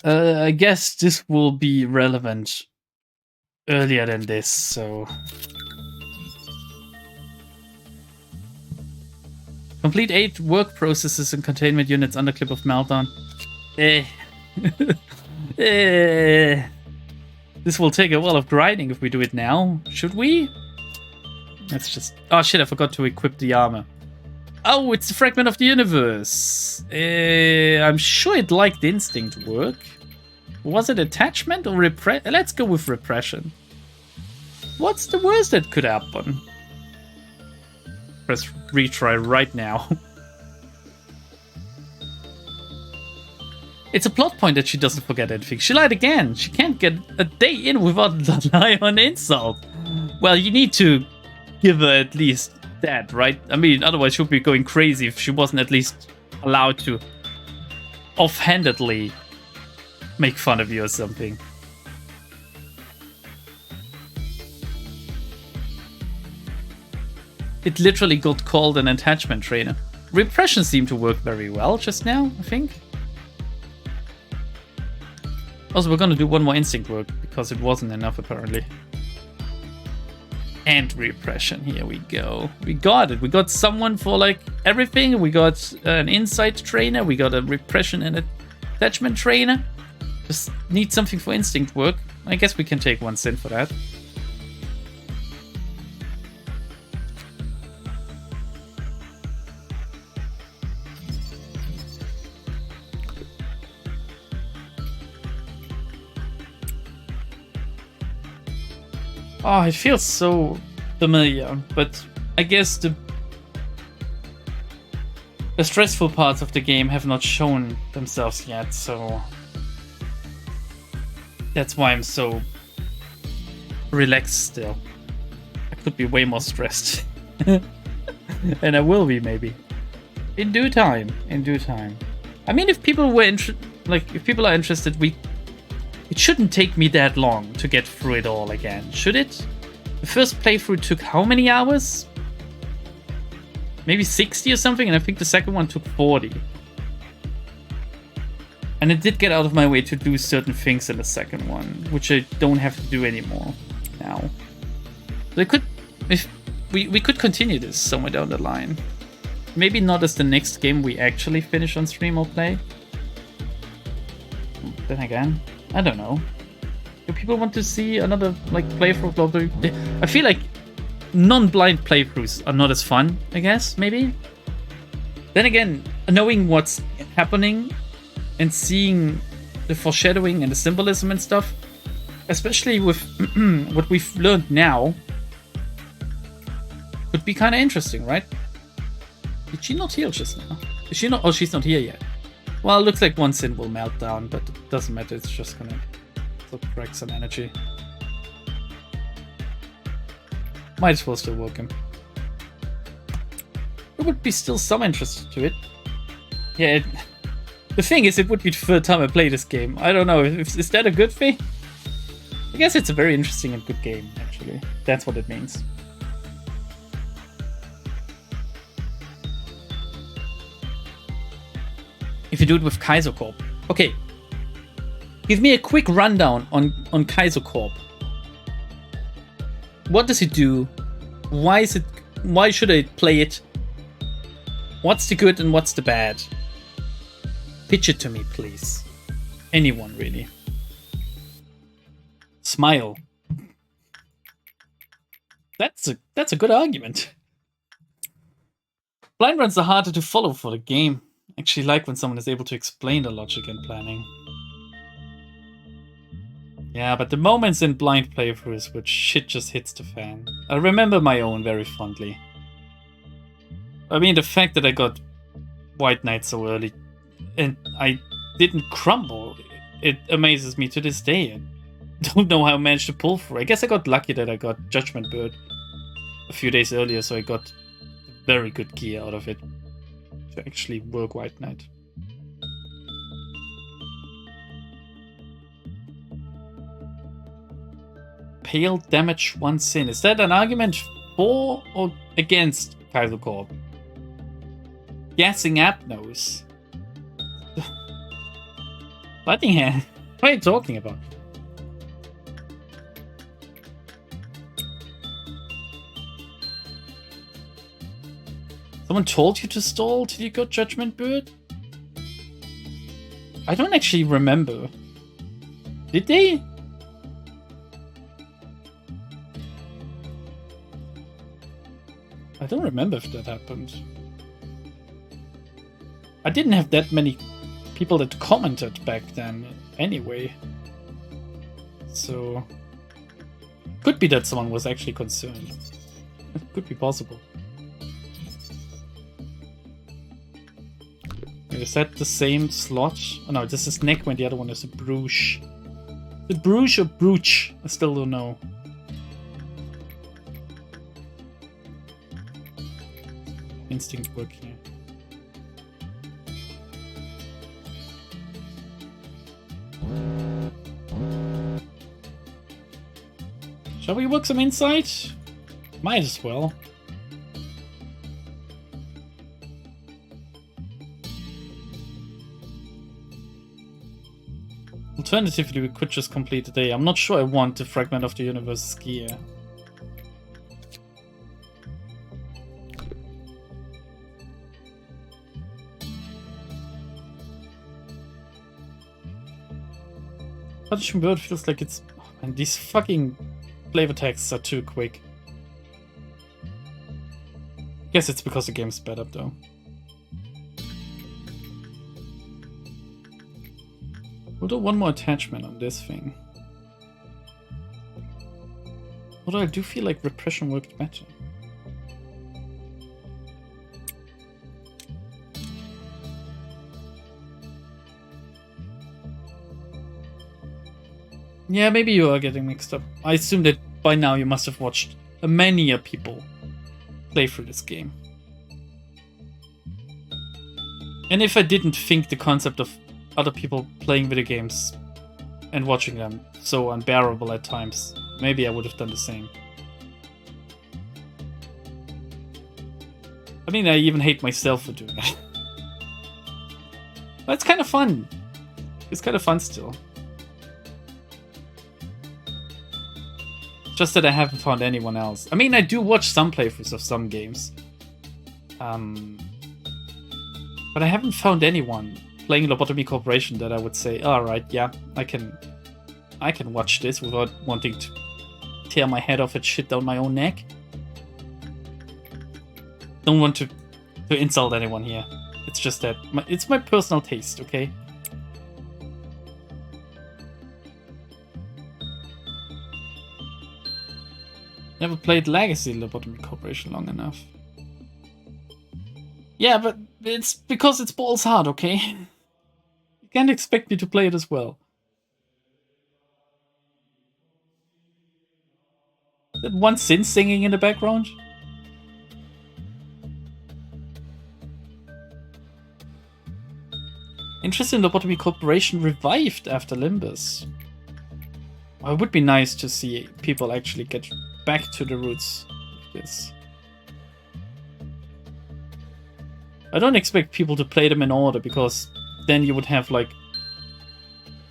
I guess this will be relevant earlier than this, so... Complete 8 work processes and containment units under clip of meltdown. This will take a while of grinding if we do it now. Should we? Let's just... Oh shit, I forgot to equip the armor. Oh, it's a fragment of the universe. I'm sure it liked instinct work. Was it attachment or repression? Let's go with repression. What's the worst that could happen? Press retry right now. It's a plot point that she doesn't forget anything. She lied again. She can't get a day in without a lie on insult. Well, you need to give her at least that, right? I mean, otherwise she'll be going crazy if she wasn't at least allowed to offhandedly make fun of you or something. It literally got called an attachment trainer. Repression seemed to work very well just now, I think. Also, we're gonna do one more instinct work because it wasn't enough apparently. And repression, here we go. We got it. We got someone for like everything. We got an insight trainer. We got a repression and attachment trainer. Just need something for instinct work. I guess we can take 1 cent for that. Oh, it feels so familiar, but I guess the stressful parts of the game have not shown themselves yet, so that's why I'm so relaxed still. I could be way more stressed. And I will be, maybe. In due time. In due time. I mean, if people were if people are interested, it shouldn't take me that long to get through it all again, should it? The first playthrough took how many hours? Maybe 60 or something, and I think the second one took 40. And I did get out of my way to do certain things in the second one, which I don't have to do anymore now. So we could continue this somewhere down the line. Maybe not as the next game we actually finish on stream or play. Then again, I don't know. Do people want to see another playthrough of Lobotomy? I feel like non-blind playthroughs are not as fun, I guess, maybe? Then again, knowing what's happening and seeing the foreshadowing and the symbolism and stuff, especially with what we've learned now, could be kind of interesting, right? Did she not heal just now? Is she not? Oh, she's not here yet. Well, it looks like 1 sin will melt down, but it doesn't matter. It's just gonna subtract some energy. Might as well still work him. There would be still some interest to it. Yeah, the thing is, it would be the third time I play this game. I don't know, is that a good thing? I guess it's a very interesting and good game, actually. That's what it means. If you do it with Kaiser Corp. Okay. Give me a quick rundown on Kaiser Corp. What does it do? Why is it? Why should I play it? What's the good and what's the bad? Pitch it to me, please. Anyone, really. Smile. That's a good argument. Blind runs are harder to follow for the game. I actually like when someone is able to explain the logic and planning. Yeah, but the moments in blind playthroughs which shit just hits the fan. I remember my own very fondly. I mean, the fact that I got White Knight so early and I didn't crumble, it amazes me to this day. I don't know how I managed to pull through. I guess I got lucky that I got Judgment Bird a few days earlier, so I got very good gear out of it to actually work White Knight. Pale damage one sin. Is that an argument for or against Kaiser Corp? Guessing Abnos. Lightning hand. What are you talking about? Someone told you to stall till you got Judgment Bird? I don't actually remember. Did they? I don't remember if that happened. I didn't have that many people that commented back then anyway. So could be that someone was actually concerned. It could be possible. Is that the same slot? Oh no, this is Neck when the other one is a Bruges. Is it Bruges or Bruges? I still don't know. Instinct work here. Shall we work some insight? Might as well. Alternatively, we could just complete the day. I'm not sure I want the Fragment of the Universe's gear. Punishing Bird feels like it's... Oh man, these fucking flavor texts are too quick. Guess it's because the game's sped up though. We'll do one more attachment on this thing. Although I do feel like repression worked better. Yeah, maybe you are getting mixed up. I assume that by now you must have watched many people play through this game. And if I didn't think the concept of other people playing video games and watching them so unbearable at times, maybe I would have done the same. I mean, I even hate myself for doing that. But it's kind of fun. It's kind of fun still. Just that I haven't found anyone else. I mean, I do watch some playthroughs of some games. But I haven't found anyone playing Lobotomy Corporation that I would say, alright, yeah, I can watch this without wanting to tear my head off and shit down my own neck. Don't want to insult anyone here. It's just that it's my personal taste, okay? Never played Legacy Lobotomy Corporation long enough. Yeah, but it's because it's balls hard, okay? You can't expect me to play it as well. Is that one Sin singing in the background? Interest in Lobotomy Corporation revived after Limbus. Well, it would be nice to see people actually get back to the roots of this. I don't expect people to play them in order, because then you would have like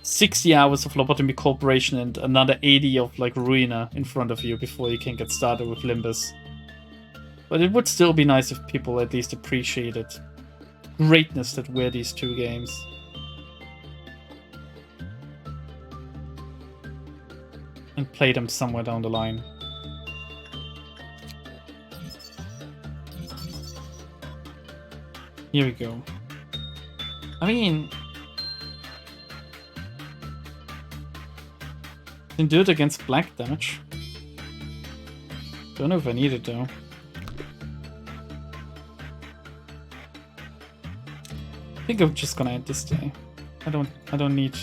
60 hours of Lobotomy Corporation and another 80 of like Ruina in front of you before you can get started with Limbus. But it would still be nice if people at least appreciated greatness that were these two games. And play them somewhere down the line. Here we go. I mean, can do it against black damage. Don't know if I need it though. I think I'm just gonna end this day. I don't need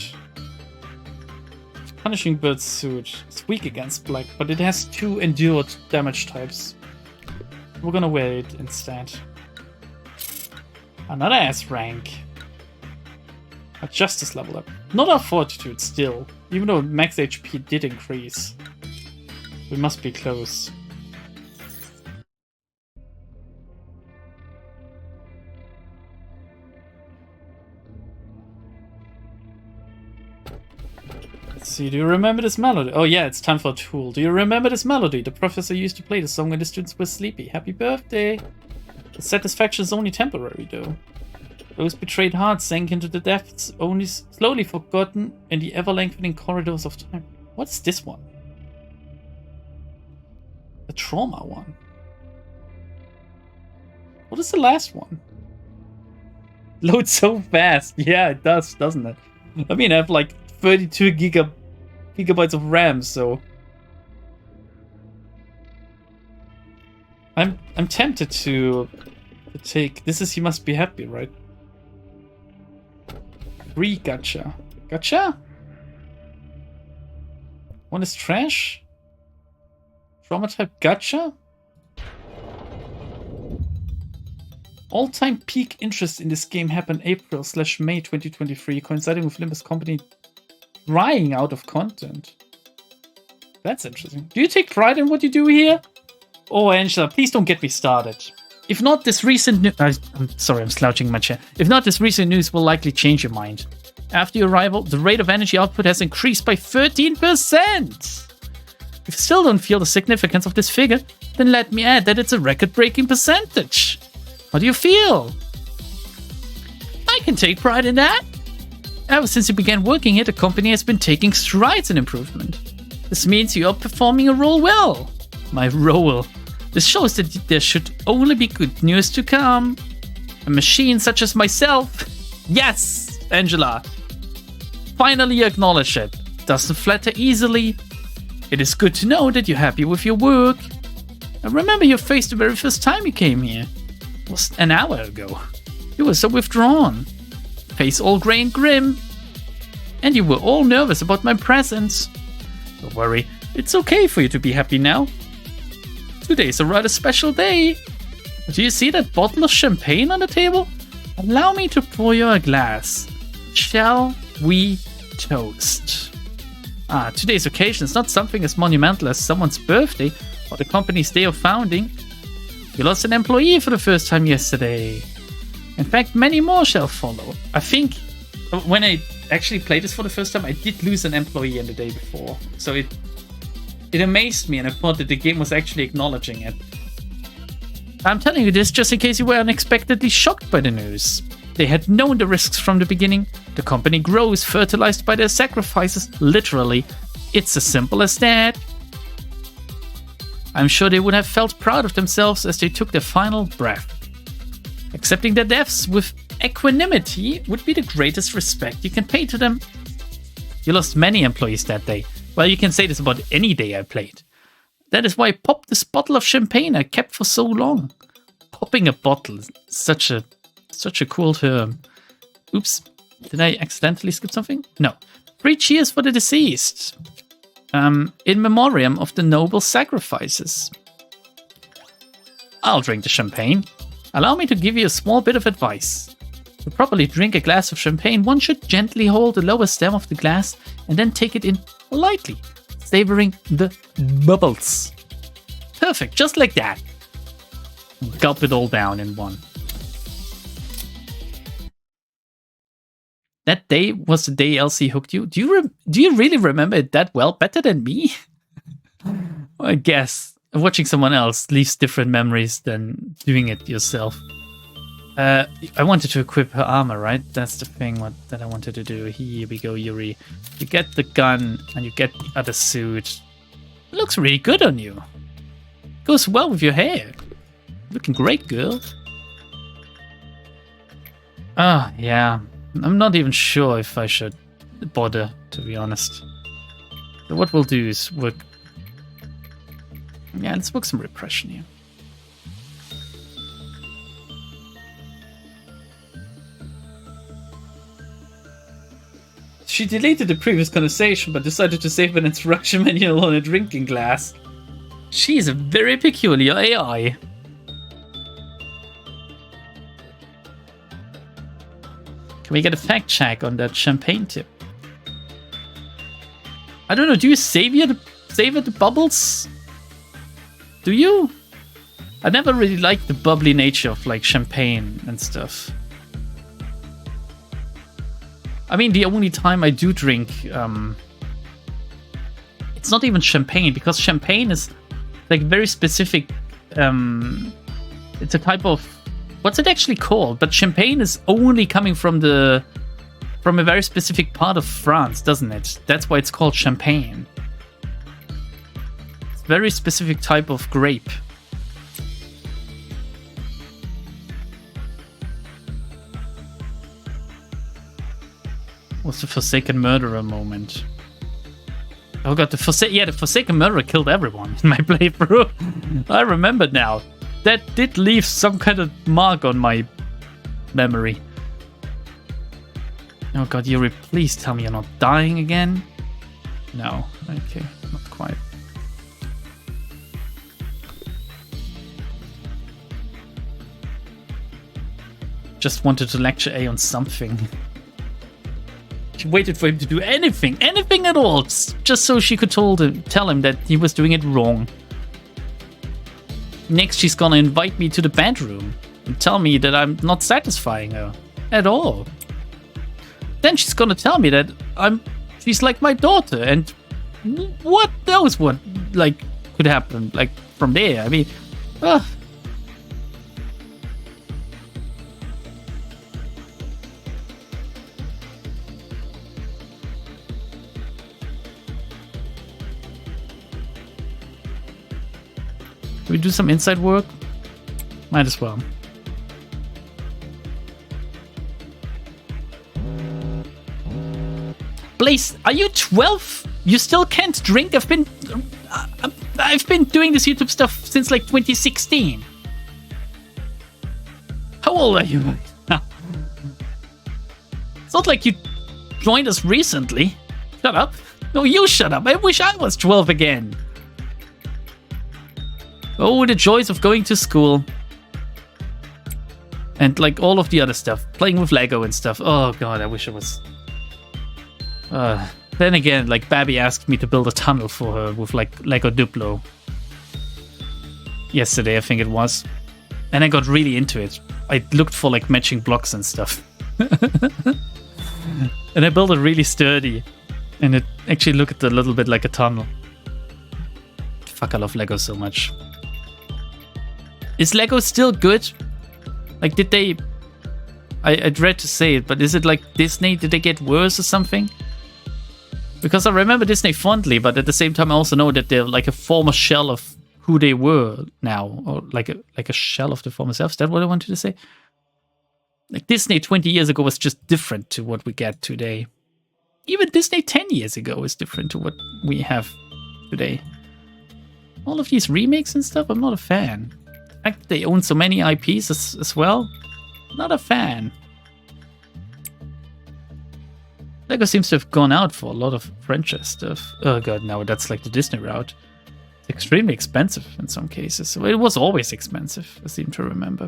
Punishing Bird's suit. It's weak against black, but it has 2 endured damage types. We're gonna wear it instead. Another S rank. A justice level up. Not our fortitude still, even though max HP did increase. We must be close. Let's see, do you remember this melody? Oh yeah, it's time for a tool. Do you remember this melody? The professor used to play the song when the students were sleepy. Happy birthday! The satisfaction is only temporary though. Those betrayed hearts sank into the depths, only slowly forgotten in the ever-lengthening corridors of time. What's this one? The trauma one. What is the last one? Loads so fast. Yeah, it does, doesn't it? I mean, I have like 32 gigabytes of RAM, so I'm tempted to take this. Is You Must Be Happy, right? 3 gotcha. Gotcha? One is trash? Trauma type gotcha? All-time peak interest in this game happened April/May 2023, coinciding with Limbus Company drying out of content. That's interesting. Do you take pride in what you do here? Oh, Angela, please don't get me started. If not, this recent news... I'm sorry, I'm slouching in my chair. If not, this recent news will likely change your mind. After your arrival, the rate of energy output has increased by 13%! If you still don't feel the significance of this figure, then let me add that it's a record-breaking percentage. How do you feel? I can take pride in that. Ever since you began working here, the company has been taking strides in improvement. This means you are performing your role well. My role. This shows that there should only be good news to come. A machine such as myself. Yes, Angela. Finally you acknowledge it. Doesn't flatter easily. It is good to know that you're happy with your work. I remember your face the very first time you came here. It was an hour ago. You were so withdrawn. Face all grey and grim. And you were all nervous about my presence. Don't worry, it's okay for you to be happy now. Today's a rather special day. Do you see that bottle of champagne on the table? Allow me to pour you a glass. Shall we toast? Today's occasion is not something as monumental as someone's birthday or the company's day of founding. You lost an employee for the first time yesterday. In fact, many more shall follow. I think when I actually played this for the first time, I did lose an employee in the day before. So it amazed me, and I thought that the game was actually acknowledging it. I'm telling you this just in case you were unexpectedly shocked by the news. They had known the risks from the beginning. The company grows, fertilized by their sacrifices, literally. It's as simple as that. I'm sure they would have felt proud of themselves as they took their final breath. Accepting their deaths with equanimity would be the greatest respect you can pay to them. You lost many employees that day. Well, you can say this about any day I played. That is why I popped this bottle of champagne I kept for so long. Popping a bottle is such a cool term. Oops, did I accidentally skip something? No. 3 cheers for the deceased. In memoriam of the noble sacrifices. I'll drink the champagne. Allow me to give you a small bit of advice. To properly drink a glass of champagne, one should gently hold the lower stem of the glass and then take it in lightly, savoring the bubbles. Perfect, just like that. Gulp it all down in one. That day was the day Elsie hooked you. Do you really remember it that well? Better than me? I guess. watching someone else leaves different memories than doing it yourself. I wanted to equip her armor, right? That's the thing that I wanted to do. Here we go, Yuri. You get the gun and you get the other suit. It looks really good on you. Goes well with your hair. Looking great, girl. Ah, yeah. I'm not even sure if I should bother, to be honest. So what we'll do is work... Yeah, let's work some repression here. She deleted the previous conversation, but decided to save an instruction manual on a drinking glass. She is a very peculiar AI. Can we get a fact check on that champagne tip? I don't know, do you savor the bubbles? Do you? I never really liked the bubbly nature of like champagne and stuff. I mean, the only time I do drink, it's not even champagne, because champagne is like very specific. It's a type of, what's it actually called? But champagne is only coming from a very specific part of France, doesn't it? That's why it's called champagne. It's a very specific type of grape. Was the Forsaken Murderer moment. Oh god, the Forsaken Murderer killed everyone in my playthrough. I remember now. That did leave some kind of mark on my memory. Oh god, Yuri, please tell me you're not dying again. No, okay, not quite. Just wanted to lecture A on something. She waited for him to do anything at all, just so she could tell him that he was doing it wrong. Next, she's gonna invite me to the bedroom and tell me that I'm not satisfying her at all. Then she's gonna tell me that she's like my daughter, and what knows what like could happen like from there. I mean, Can we do some inside work? Might as well. Blaze, are you 12? You still can't drink? I've been doing this YouTube stuff since like 2016. How old are you? It's not like you joined us recently. Shut up. No, you shut up. I wish I was 12 again. Oh, the joys of going to school. And like all of the other stuff. Playing with Lego and stuff. Oh god, I wish I was... Then again, like Babby asked me to build a tunnel for her with like Lego Duplo. Yesterday, I think it was. And I got really into it. I looked for like matching blocks and stuff. And I built it really sturdy. And it actually looked a little bit like a tunnel. Fuck, I love Lego so much. Is Lego still good? Like, did they... I dread to say it, but is it like Disney? Did they get worse or something? Because I remember Disney fondly, but at the same time I also know that they're like a former shell of who they were now. Or like a shell of the former self. Is that what I wanted to say? Like Disney 20 years ago was just different to what we get today. Even Disney 10 years ago is different to what we have today. All of these remakes and stuff, I'm not a fan. The fact that they own so many IPs as well, not a fan. Lego seems to have gone out for a lot of franchise stuff. Oh god, no, that's like the Disney route. It's extremely expensive in some cases. So it was always expensive, I seem to remember.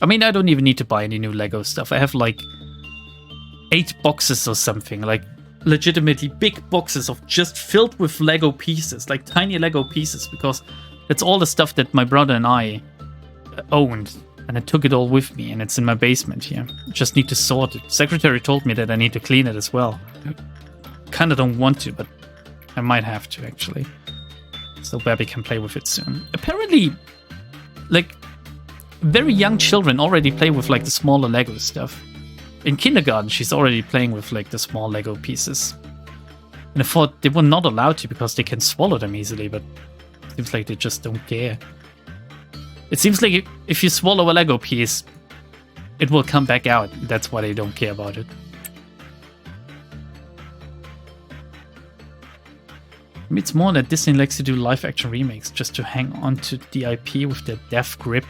I mean, I don't even need to buy any new Lego stuff. I have like 8 boxes or something, like legitimately big boxes of just filled with Lego pieces, like tiny Lego pieces, because that's all the stuff that my brother and I owned, and I took it all with me, and it's in my basement here. I just need to sort it. Secretary told me that I need to clean it as well. kind of don't want to, but I might have to, actually. So Baby can play with it soon. Apparently, like, very young children already play with, like, the smaller Lego stuff. In kindergarten, she's already playing with, like, the small Lego pieces. And I thought they were not allowed to because they can swallow them easily, but it seems like they just don't care. It seems like if you swallow a Lego piece, it will come back out. That's why they don't care about it. Maybe it's more that Disney likes to do live-action remakes just to hang on to the IP with their death grip.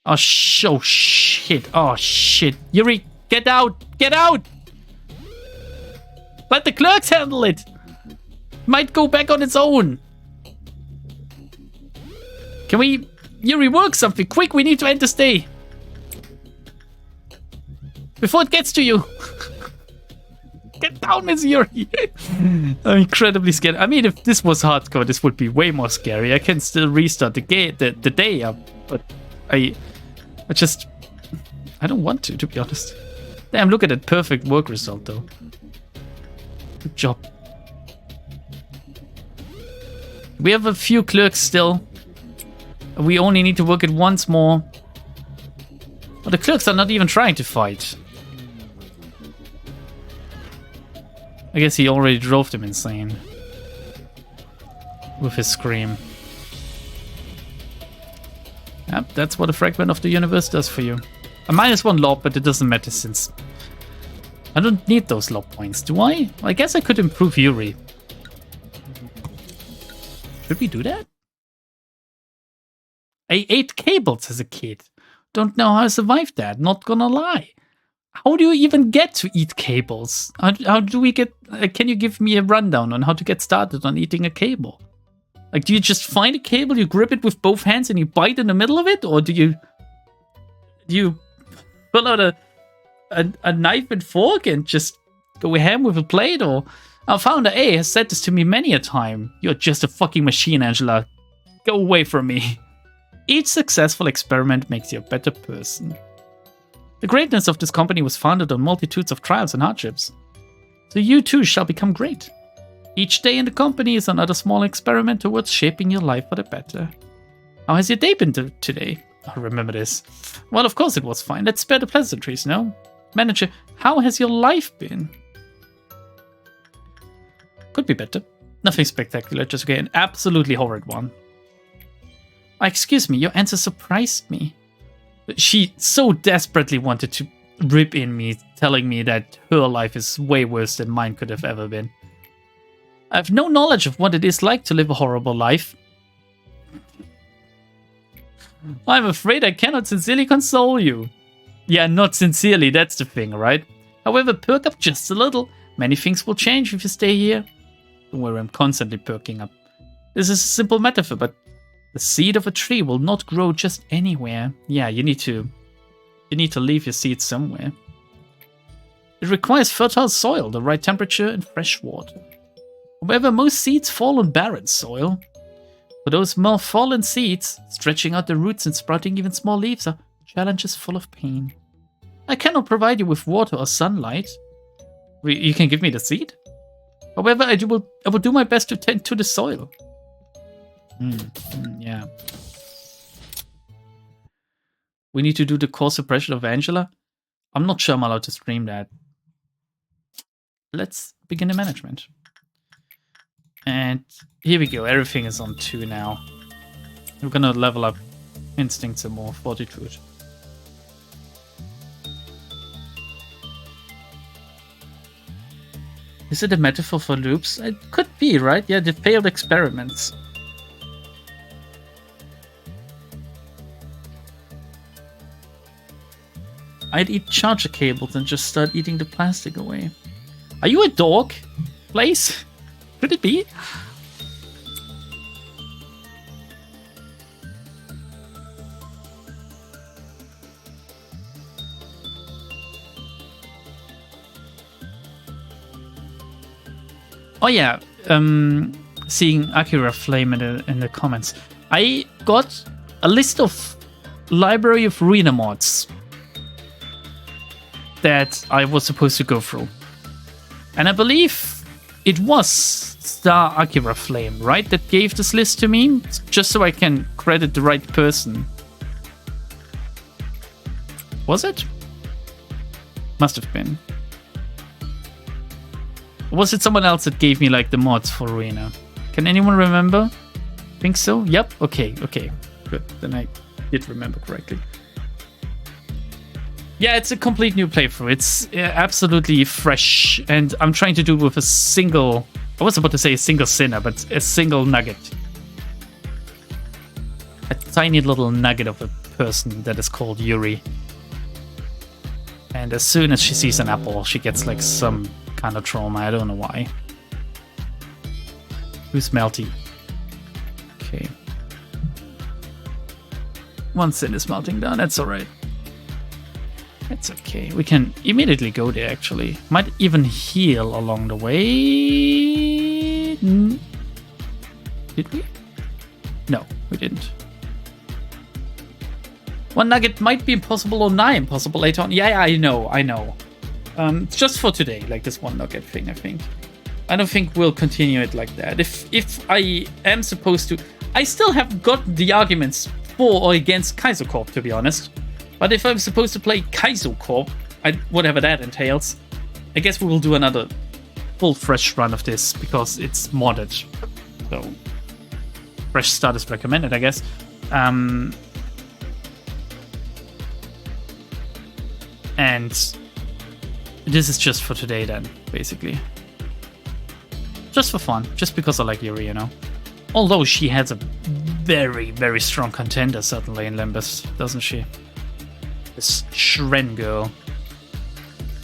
Oh, shit. Oh, shit. Yuri, get out! Get out! Let the clerks handle it! Might go back on its own. Can we... Yuri, work something! Quick, we need to end the stay! Before it gets to you! Get down, Miss Yuri! I'm incredibly scared. I mean, if this was hardcore, this would be way more scary. I can still restart the day up, but I don't want to be honest. Damn, look at that perfect work result, though. Good job. We have a few clerks still. We only need to work it once more. But the clerks are not even trying to fight. I guess he already drove them insane. With his scream. Yep, that's what a fragment of the universe does for you. A -1 lob, but it doesn't matter since I don't need those lob points, do I? Well, I guess I could improve Yuri. Should we do that? I ate cables as a kid. Don't know how I survived that, not gonna lie. How do you even get to eat cables? How do we get... can you give me a rundown on how to get started on eating a cable? Like, do you just find a cable, you grip it with both hands and you bite in the middle of it? Or do you pull out a knife and fork and just go ham with a plate? Or... Our founder A has said this to me many a time. You're just a fucking machine, Angela. Go away from me. Each successful experiment makes you a better person. The greatness of this company was founded on multitudes of trials and hardships. So you too shall become great. Each day in the company is another small experiment towards shaping your life for the better. How has your day been today? I remember this. Well, of course it was fine. Let's spare the pleasantries, no? Manager, how has your life been? Could be better. Nothing spectacular, just okay. An absolutely horrid one. Excuse me, your answer surprised me. She so desperately wanted to rip in me, telling me that her life is way worse than mine could have ever been. I have no knowledge of what it is like to live a horrible life. I'm afraid I cannot sincerely console you. Yeah, not sincerely, that's the thing, right? However, perk up just a little. Many things will change if you stay here. Don't worry, I'm constantly perking up. This is a simple metaphor, but the seed of a tree will not grow just anywhere. Yeah, you need to leave your seed somewhere. It requires fertile soil, the right temperature, and fresh water. However, most seeds fall on barren soil. For those fallen seeds, stretching out their roots and sprouting even small leaves are challenges full of pain. I cannot provide you with water or sunlight. You can give me the seed? However, I will do my best to tend to the soil. Yeah. We need to do the core suppression of Angela. I'm not sure I'm allowed to stream that. Let's begin the management. And here we go. Everything is on 2 now. We're gonna level up instincts and more fortitude. Is it a metaphor for loops? It could be, right? Yeah, the failed experiments. I'd eat charger cables and just start eating the plastic away. Are you a dog? Place? Could it be? Oh yeah, seeing Akira Flame in the comments. I got a list of library of arena mods that I was supposed to go through. And I believe it was Star Akira Flame, right? That gave this list to me, just so I can credit the right person. Was it? Must have been. Or was it someone else that gave me like the mods for Arena? Can anyone remember? Think so? Yep. Okay. Good. Then I did remember correctly. Yeah, it's a complete new playthrough. It's absolutely fresh, and I'm trying to do it with a single... I was about to say a single sinner, but a single nugget. A tiny little nugget of a person that is called Yuri. And as soon as she sees an apple, she gets like some kind of trauma. I don't know why. Who's Melty? Okay. One sin is melting down. That's alright. It's okay. We can immediately go there, actually. Might even heal along the way. Did we? No, we didn't. One nugget might be impossible or not impossible later on. Yeah, I know. Just for today, like this one nugget thing, I think. I don't think we'll continue it like that. If I am supposed to... I still haven't got the arguments for or against Kaizo Corp, to be honest. But if I'm supposed to play Kaizo Corp, whatever that entails, I guess we will do another full fresh run of this, because it's modded. So, fresh start is recommended, I guess. And this is just for today then, basically. Just for fun, just because I like Yuri, you know. Although she has a very, very strong contender, certainly, in Limbus, doesn't she? This Shren girl.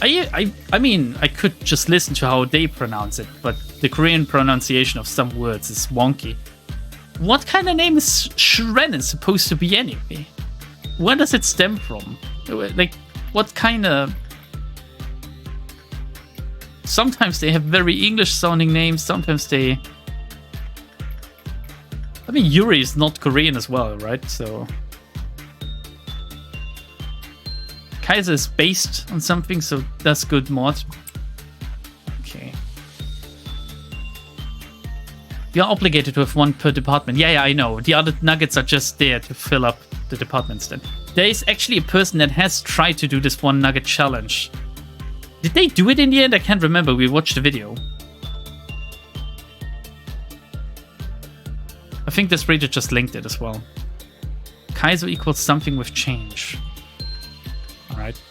I mean, I could just listen to how they pronounce it, but the Korean pronunciation of some words is wonky. What kind of name is Shren supposed to be anyway? Where does it stem from? Like, what kind of... Sometimes they have very English-sounding names, sometimes they... I mean, Yuri is not Korean as well, right? So... Kaiser is based on something, so that's good mod. Okay. You're obligated to have one per department. Yeah, I know. The other nuggets are just there to fill up the departments then. There is actually a person that has tried to do this one nugget challenge. Did they do it in the end? I can't remember. We watched the video. I think this reader just linked it as well. Kaiser equals something with change. Alright.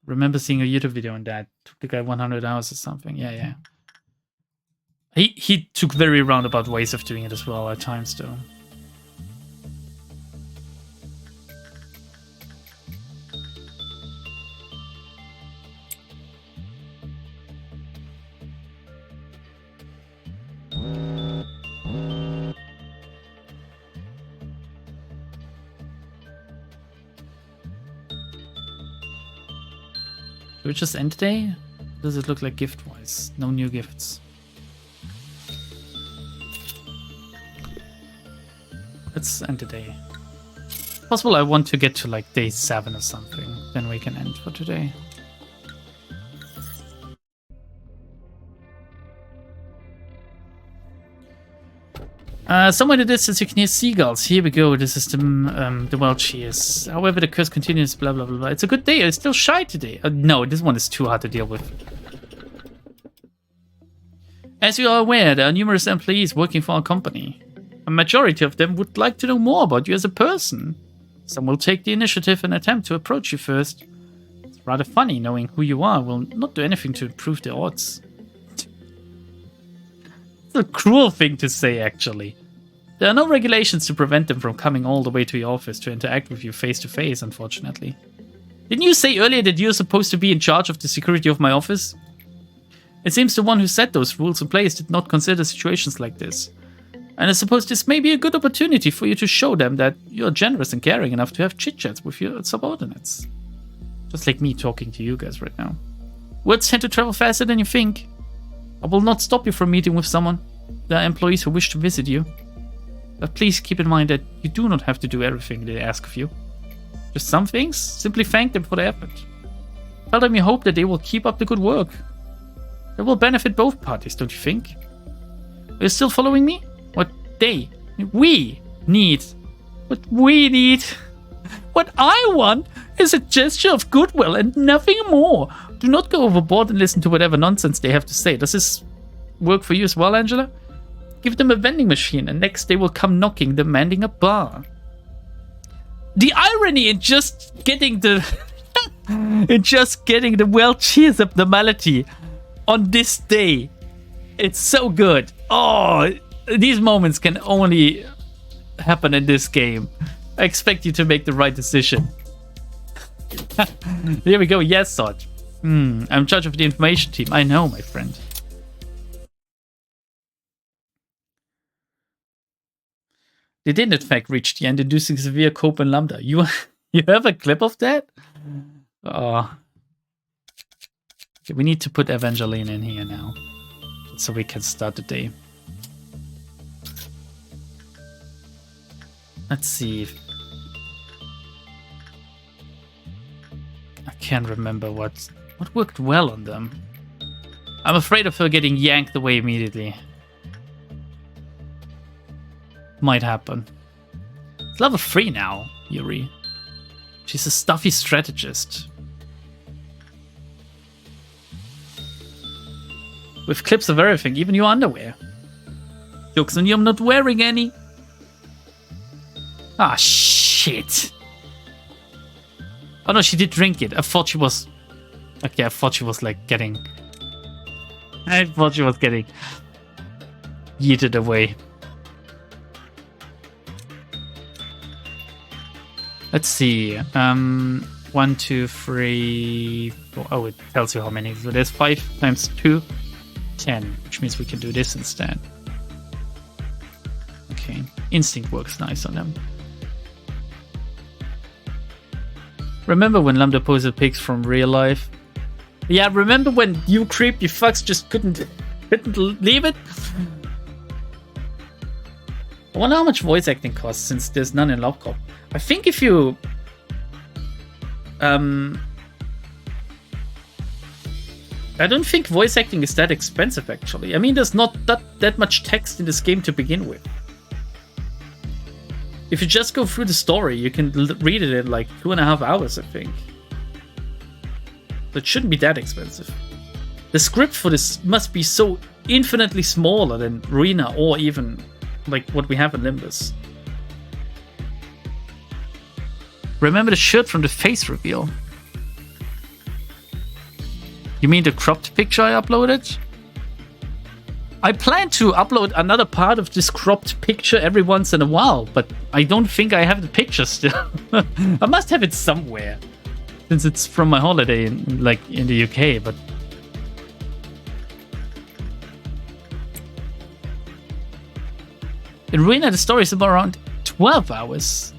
Remember seeing a YouTube video on that. Took the guy 100 hours or something. Yeah. He took very roundabout ways of doing it as well at times, though. Do we just end today? Does it look like gift-wise? No new gifts. Let's end today. Possible I want to get to like day 7 or something. Then we can end for today. Somewhere in the distance you can hear seagulls. Here we go. This is the world she is. However, the curse continues. Blah blah blah blah. It's a good day. It's still shy today. No, this one is too hard to deal with. As you are aware, there are numerous employees working for our company. A majority of them would like to know more about you as a person. Some will take the initiative and attempt to approach you first. It's rather funny knowing who you are will not do anything to improve the odds. It's a cruel thing to say, actually. There are no regulations to prevent them from coming all the way to your office to interact with you face to face, unfortunately. Didn't you say earlier that you're supposed to be in charge of the security of my office? It seems the one who set those rules in place did not consider situations like this. And I suppose this may be a good opportunity for you to show them that you're generous and caring enough to have chit-chats with your subordinates. Just like me talking to you guys right now. Words tend to travel faster than you think. I will not stop you from meeting with someone. There are employees who wish to visit you. But please keep in mind that you do not have to do everything they ask of you. Just some things, simply thank them for their effort. Tell them you hope that they will keep up the good work. It will benefit both parties, don't you think? Are you still following me? What we need, what I want is a gesture of goodwill and nothing more. Do not go overboard and listen to whatever nonsense they have to say. Does this work for you as well, Angela? Give them a vending machine and next they will come knocking, demanding a bar. The irony in just getting the well, cheers abnormality on this day. It's so good. Oh, these moments can only happen in this game. I expect you to make the right decision. Here we go. Yes, Sod. I'm in charge of the information team. I know, my friend. They did in fact reach the end, inducing severe cope in Lambda. You have a clip of that? Oh. Okay, we need to put Evangeline in here now, so we can start the day. Let's see. I can't remember what worked well on them. I'm afraid of her getting yanked away immediately. Might happen. It's level 3 now, Yuri. She's a stuffy strategist. With clips of everything, even your underwear. Jokes on you, I'm not wearing any. Ah, shit. Oh no, she did drink it. I thought she was... Okay, I thought she was like getting... I thought she was getting... yeeted away. Let's see. 1, 2, 3, 4. Oh, it tells you how many. So there's 5 times 2, 10, which means we can do this instead. Okay. Instinct works nice on them. Remember when Lambda posted pics from real life? Yeah, remember when you creepy fucks just couldn't leave it? I wonder how much voice acting costs since there's none in Lobcop. I think if you... I don't think voice acting is that expensive, actually. I mean, there's not that much text in this game to begin with. If you just go through the story, you can read it in like 2.5 hours, I think. So it shouldn't be that expensive. The script for this must be so infinitely smaller than Ruina or even like what we have in Limbus. Remember the shirt from the face reveal? You mean the cropped picture I uploaded? I plan to upload another part of this cropped picture every once in a while, but I don't think I have the picture still. I must have it somewhere, since it's from my holiday in the UK, but... In Ruina, the story is about around 12 hours.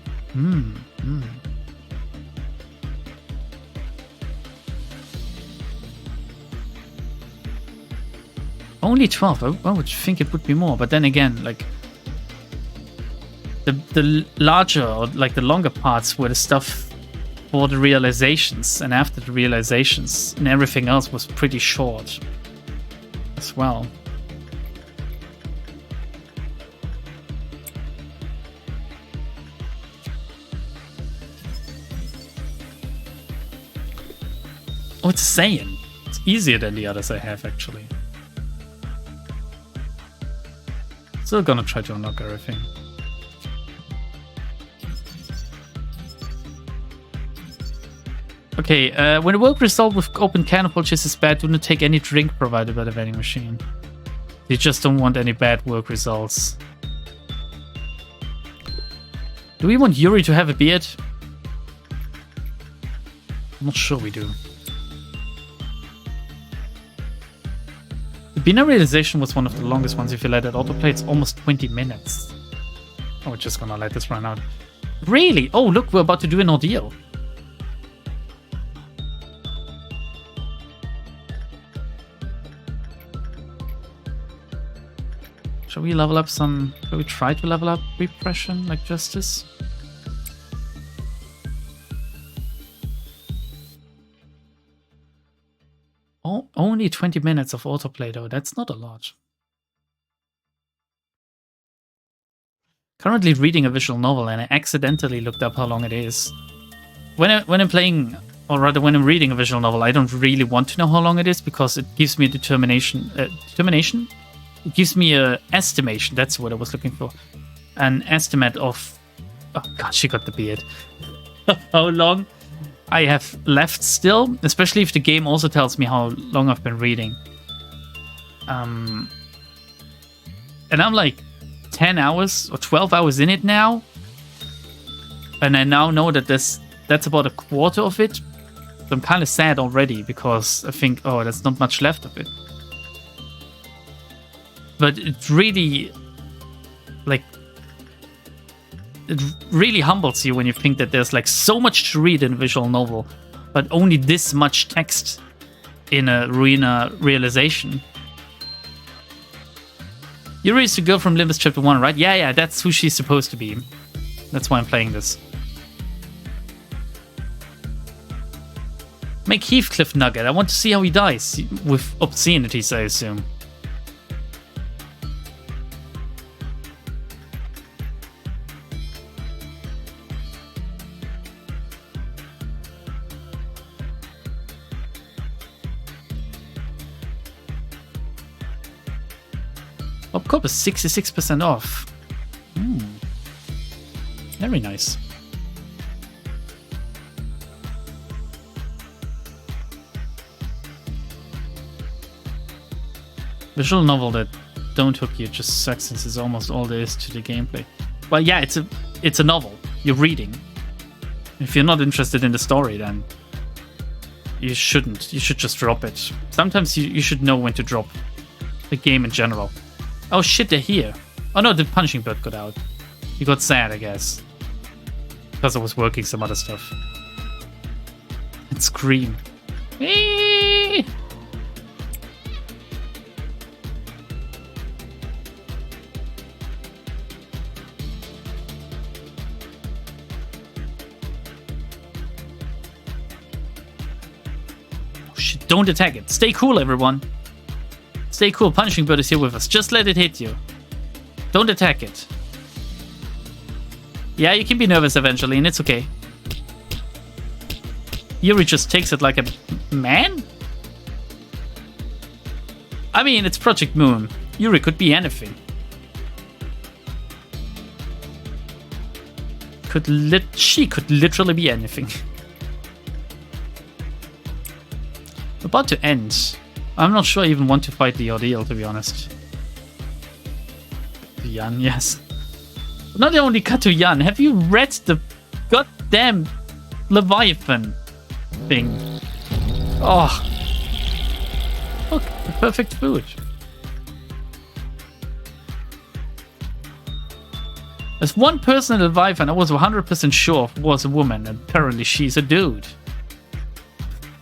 Only 12. I would think it would be more, but then again, like the larger or like the longer parts were the stuff for the realizations, and after the realizations, and everything else was pretty short as well. Oh, it's a Saiyan. It's easier than the others I have, actually. Still gonna try to unlock everything. Okay, when a work result with open can of purchase is bad, do not take any drink provided by the vending machine. You just don't want any bad work results. Do we want Yuri to have a beard? I'm not sure we do. The binary realization was one of the longest ones. If you let it autoplay, it's almost 20 minutes. Oh, we're just gonna let this run out. Really? Oh, look, we're about to do an ordeal. Shall Shall we level up some... Shall we try to level up repression, like justice? Oh, only 20 minutes of autoplay though. That's not a lot. Currently reading a visual novel and I accidentally looked up how long it is. When I'm playing, or rather when I'm reading a visual novel, I don't really want to know how long it is because it gives me a determination? It gives me a estimation. That's what I was looking for. An estimate of... Oh god, she got the beard. How long I have left still, especially if the game also tells me how long I've been reading. And I'm like 10 hours or 12 hours in it now. And I now know that that's about a quarter of it. So I'm kind of sad already because I think, oh, there's not much left of it. But it really, like, it really humbles you when you think that there's like so much to read in a visual novel, but only this much text in a Ruina realization. Yuri is the girl from Limbus Chapter 1, right? Yeah, that's who she's supposed to be. That's why I'm playing this. Make Heathcliff Nugget. I want to see how he dies. With obscenities, I assume. Opcop is 66% off. Very nice. Visual novel that don't hook you just sucks since it's almost all there is to the gameplay. Well, yeah, it's a novel. You're reading. If you're not interested in the story, then you shouldn't. You should just drop it. Sometimes you should know when to drop the game in general. Oh shit, they're here. Oh no, the punching bird got out. He got sad, I guess. Because I was working some other stuff. And scream. Eee! Oh shit, don't attack it. Stay cool, everyone. Stay cool, punching bird is here with us. Just let it hit you. Don't attack it. Yeah, you can be nervous eventually, and it's okay. Yuri just takes it like a man? I mean, it's Project Moon. Yuri could be anything. She could literally be anything. About to end. I'm not sure I even want to fight the ordeal, to be honest. Jan, yes. Not only cut to Jan, have you read the goddamn Leviathan thing? Oh. Look, the perfect food. There's one person in Leviathan I was 100% sure was a woman, and apparently she's a dude.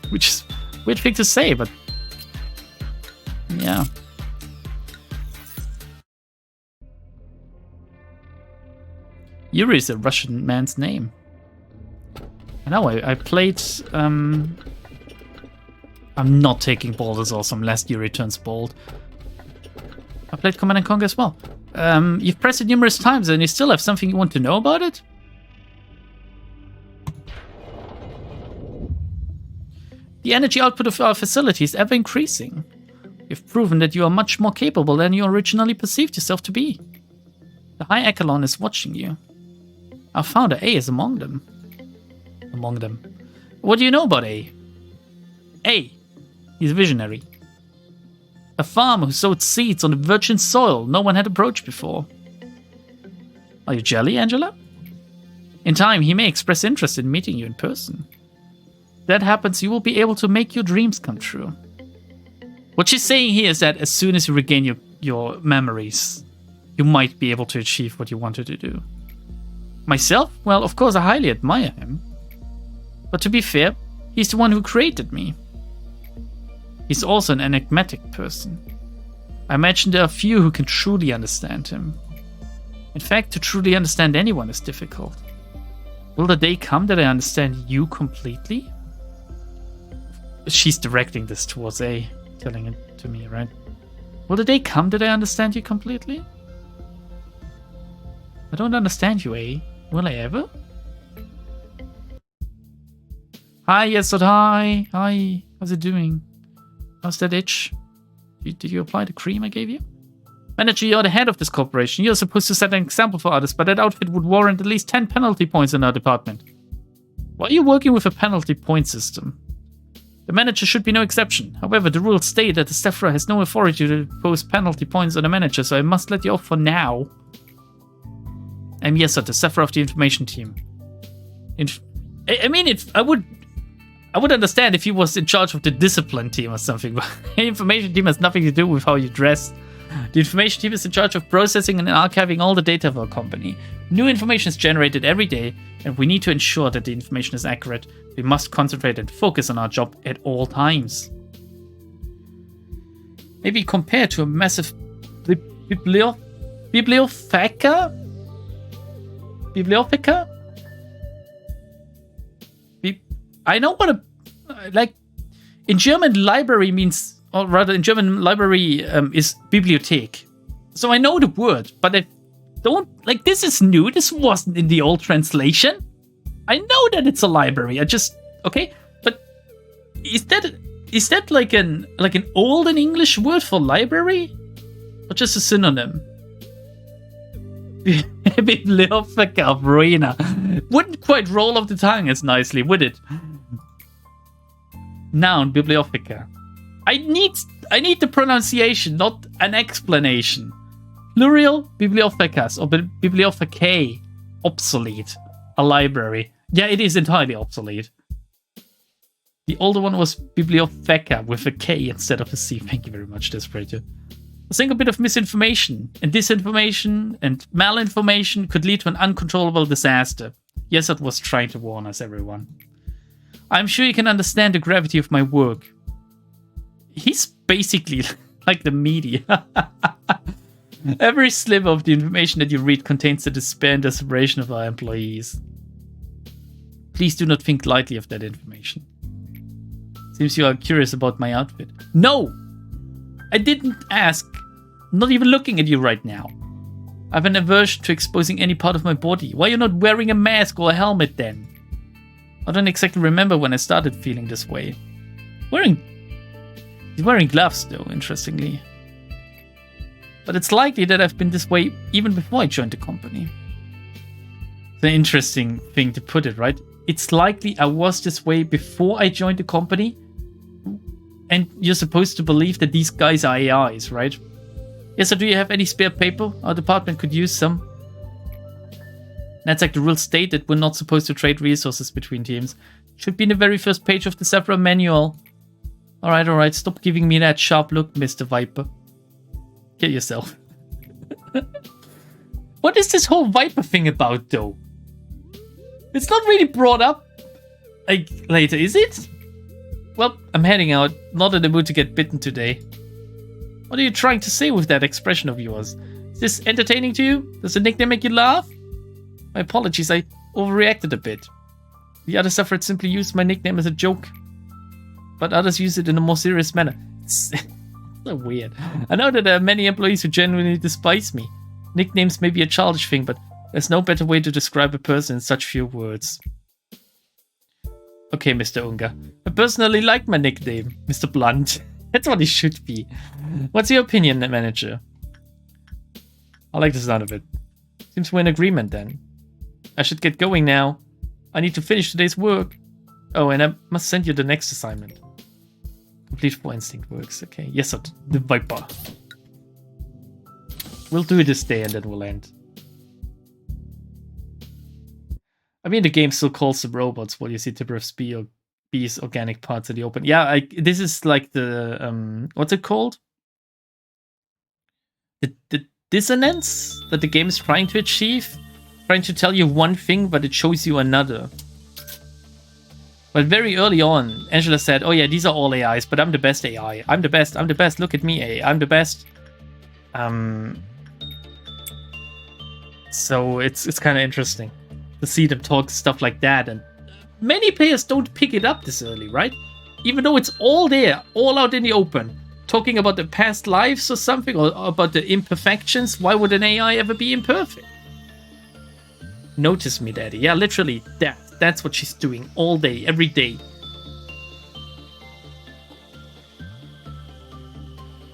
Which is a weird thing to say, but yeah. Yuri is a Russian man's name. I know, I played... I'm not taking Bald is awesome unless Yuri turns bald. I played Command & Conquer as well. You've pressed it numerous times and you still have something you want to know about it? The energy output of our facility is ever increasing. You've proven that you are much more capable than you originally perceived yourself to be. The High Echelon is watching you. Our founder A is among them. What do you know about A? A. He's a visionary. A farmer who sowed seeds on the virgin soil no one had approached before. Are you jelly, Angela? In time, he may express interest in meeting you in person. If that happens, you will be able to make your dreams come true. What she's saying here is that as soon as you regain your memories, you might be able to achieve what you wanted to do. Myself? Well, of course, I highly admire him. But to be fair, he's the one who created me. He's also an enigmatic person. I imagine there are few who can truly understand him. In fact, to truly understand anyone is difficult. Will the day come that I understand you completely? She's directing this towards A, telling it to me, right? Will the day come that I understand you completely? I don't understand you, A. Will I ever? Hi, yes, hi. Hi, how's it doing? How's that itch? Did you apply the cream I gave you? Manager, you're the head of this corporation. You're supposed to set an example for others, but that outfit would warrant at least 10 penalty points in our department. Why are you working with a penalty point system? The manager should be no exception. However, the rules state that the staffer has no authority to impose penalty points on the manager, so I must let you off for now. I'm Yesod, the staffer of the information team. I would understand if he was in charge of the discipline team or something, but the information team has nothing to do with how you dress. The information team is in charge of processing and archiving all the data of our company. New information is generated every day, and we need to ensure that the information is accurate. We must concentrate and focus on our job at all times. Maybe compared to a massive bibliotheca? Bibliotheca? I know what in German library means, or rather in German library is Bibliothek. So I know the word, but I don't, this is new. This wasn't in the old translation. I know that it's a library. Okay, but is that like an olden English word for library? Or just a synonym? Bibliotheca Verena. Wouldn't quite roll off the tongue as nicely, would it? Noun, bibliotheca. I need the pronunciation, not an explanation. Plural, bibliothecas, or bibliothecae. Obsolete. A library. Yeah, it is entirely obsolete. The older one was bibliotheca with a K instead of a C. Thank you very much, Desperate. I think a bit of misinformation and disinformation and malinformation could lead to an uncontrollable disaster. Yesod was trying to warn us, everyone. I'm sure you can understand the gravity of my work. He's basically like the media. Every sliver of the information that you read contains the despair and desperation of our employees. Please do not think lightly of that information. Seems you are curious about my outfit. No! I didn't ask. I'm not even looking at you right now. I have an aversion to exposing any part of my body. Why are you not wearing a mask or a helmet then? I don't exactly remember when I started feeling this way. He's wearing gloves though, interestingly. But it's likely that I've been this way even before I joined the company. It's an interesting thing to put it, right? It's likely I was this way before I joined the company. And you're supposed to believe that these guys are AIs, right? Yes, so do you have any spare paper? Our department could use some. That's like the rules state that we're not supposed to trade resources between teams. Should be in the very first page of the Zephyr manual. Alright, stop giving me that sharp look, Mr. Viper. Kill yourself. What is this whole Viper thing about, though? It's not really brought up later, is it? Well, I'm heading out. Not in the mood to get bitten today. What are you trying to say with that expression of yours? Is this entertaining to you? Does the nickname make you laugh? My apologies, I overreacted a bit. The other sufferers simply used my nickname as a joke. But others use it in a more serious manner. It's so weird. I know that there are many employees who genuinely despise me. Nicknames may be a childish thing, but there's no better way to describe a person in such few words. Okay, Mr. Unga. I personally like my nickname, Mr. Blunt. That's what it should be. What's your opinion, manager? I like the sound of it. Seems we're in agreement then. I should get going now. I need to finish today's work. Oh, and I must send you the next assignment. Complete for instinct works. Okay, yes, sir. The Viper. We'll do it this day and then we'll end. I mean, the game still calls them robots. What you see, Tiber's B's organic parts in the open. Yeah, this is like the what's it called? The dissonance that the game is trying to achieve, trying to tell you one thing, but it shows you another. But very early on, Angela said, "Oh yeah, these are all AIs, but I'm the best AI. I'm the best. I'm the best. Look at me, AI. I'm the best." So it's kind of interesting to see them talk stuff like that, and many players don't pick it up this early, right? Even though it's all there, all out in the open, talking about the past lives or something, or about the imperfections. Why would an AI ever be imperfect? Notice me, daddy. Yeah, literally, that's what she's doing all day, every day.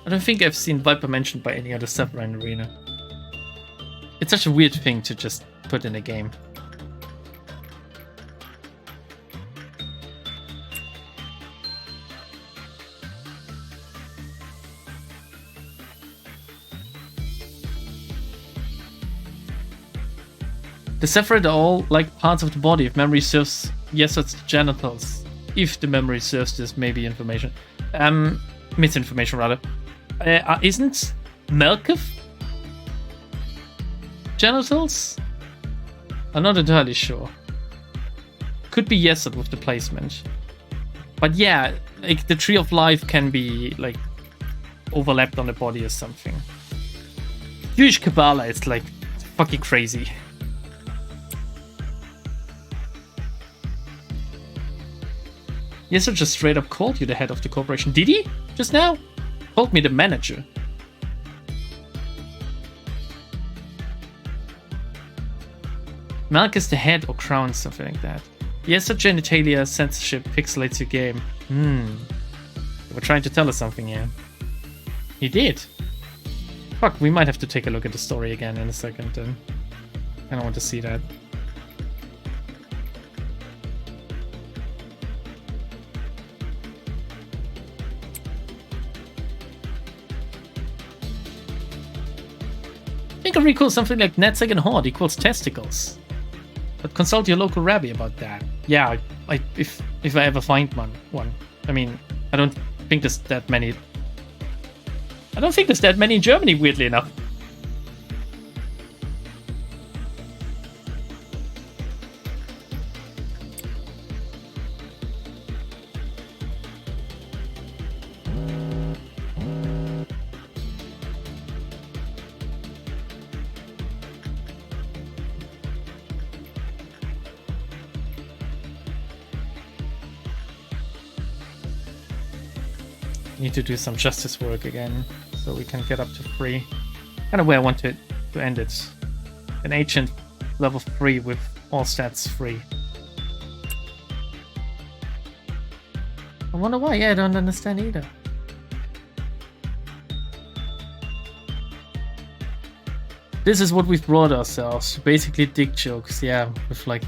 I don't think I've seen Viper mentioned by any other server in Arena. It's such a weird thing to just put in a game. The separate are all like parts of the body. If memory serves, yes, it's the genitals. If the memory serves this, maybe information. Misinformation, rather. Isn't Malkuth genitals? I'm not entirely sure. Could be Yesod with the placement. But yeah, like the Tree of Life can be like overlapped on the body or something. Jewish Kabbalah is like fucking crazy. Yesod just straight up called you the head of the corporation. Did he? Just now? Called me the manager. Malk is the head or crown, something like that. Yesod genitalia censorship pixelates your game. We're trying to tell us something here. He did. Fuck, we might have to take a look at the story again in a second then. I don't want to see that. I think I recall something like NetSec and Horde equals testicles. But consult your local rabbi about that. Yeah, if I ever find one. I mean, I don't think there's that many. I don't think there's that many in Germany, weirdly enough. Need to do some justice work again so we can get up to 3. Kind of where I want to end it. An ancient level 3 with all stats 3. I wonder why. Yeah, I don't understand either. This is what we've brought ourselves. Basically dick jokes, yeah, with like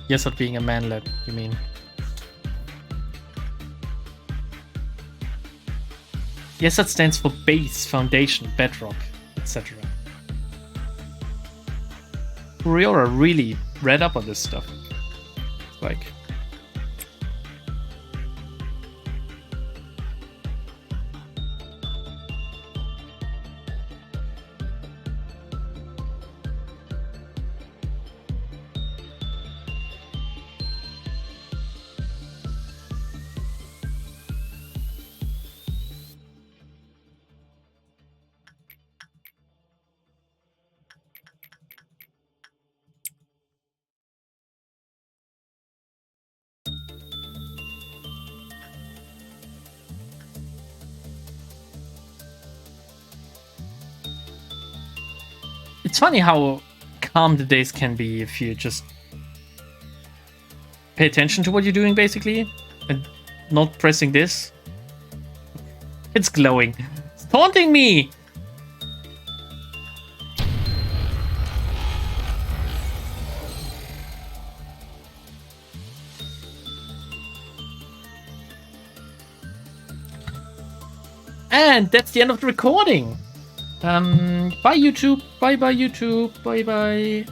Yesod being a manlet, you mean. Yesod stands for base, foundation, bedrock, etc. Riora really read up on this stuff. It's like... It's funny how calm the days can be if you just pay attention to what you're doing, basically, and not pressing this. It's glowing. It's taunting me! And that's the end of the recording. Bye YouTube, bye YouTube, bye bye.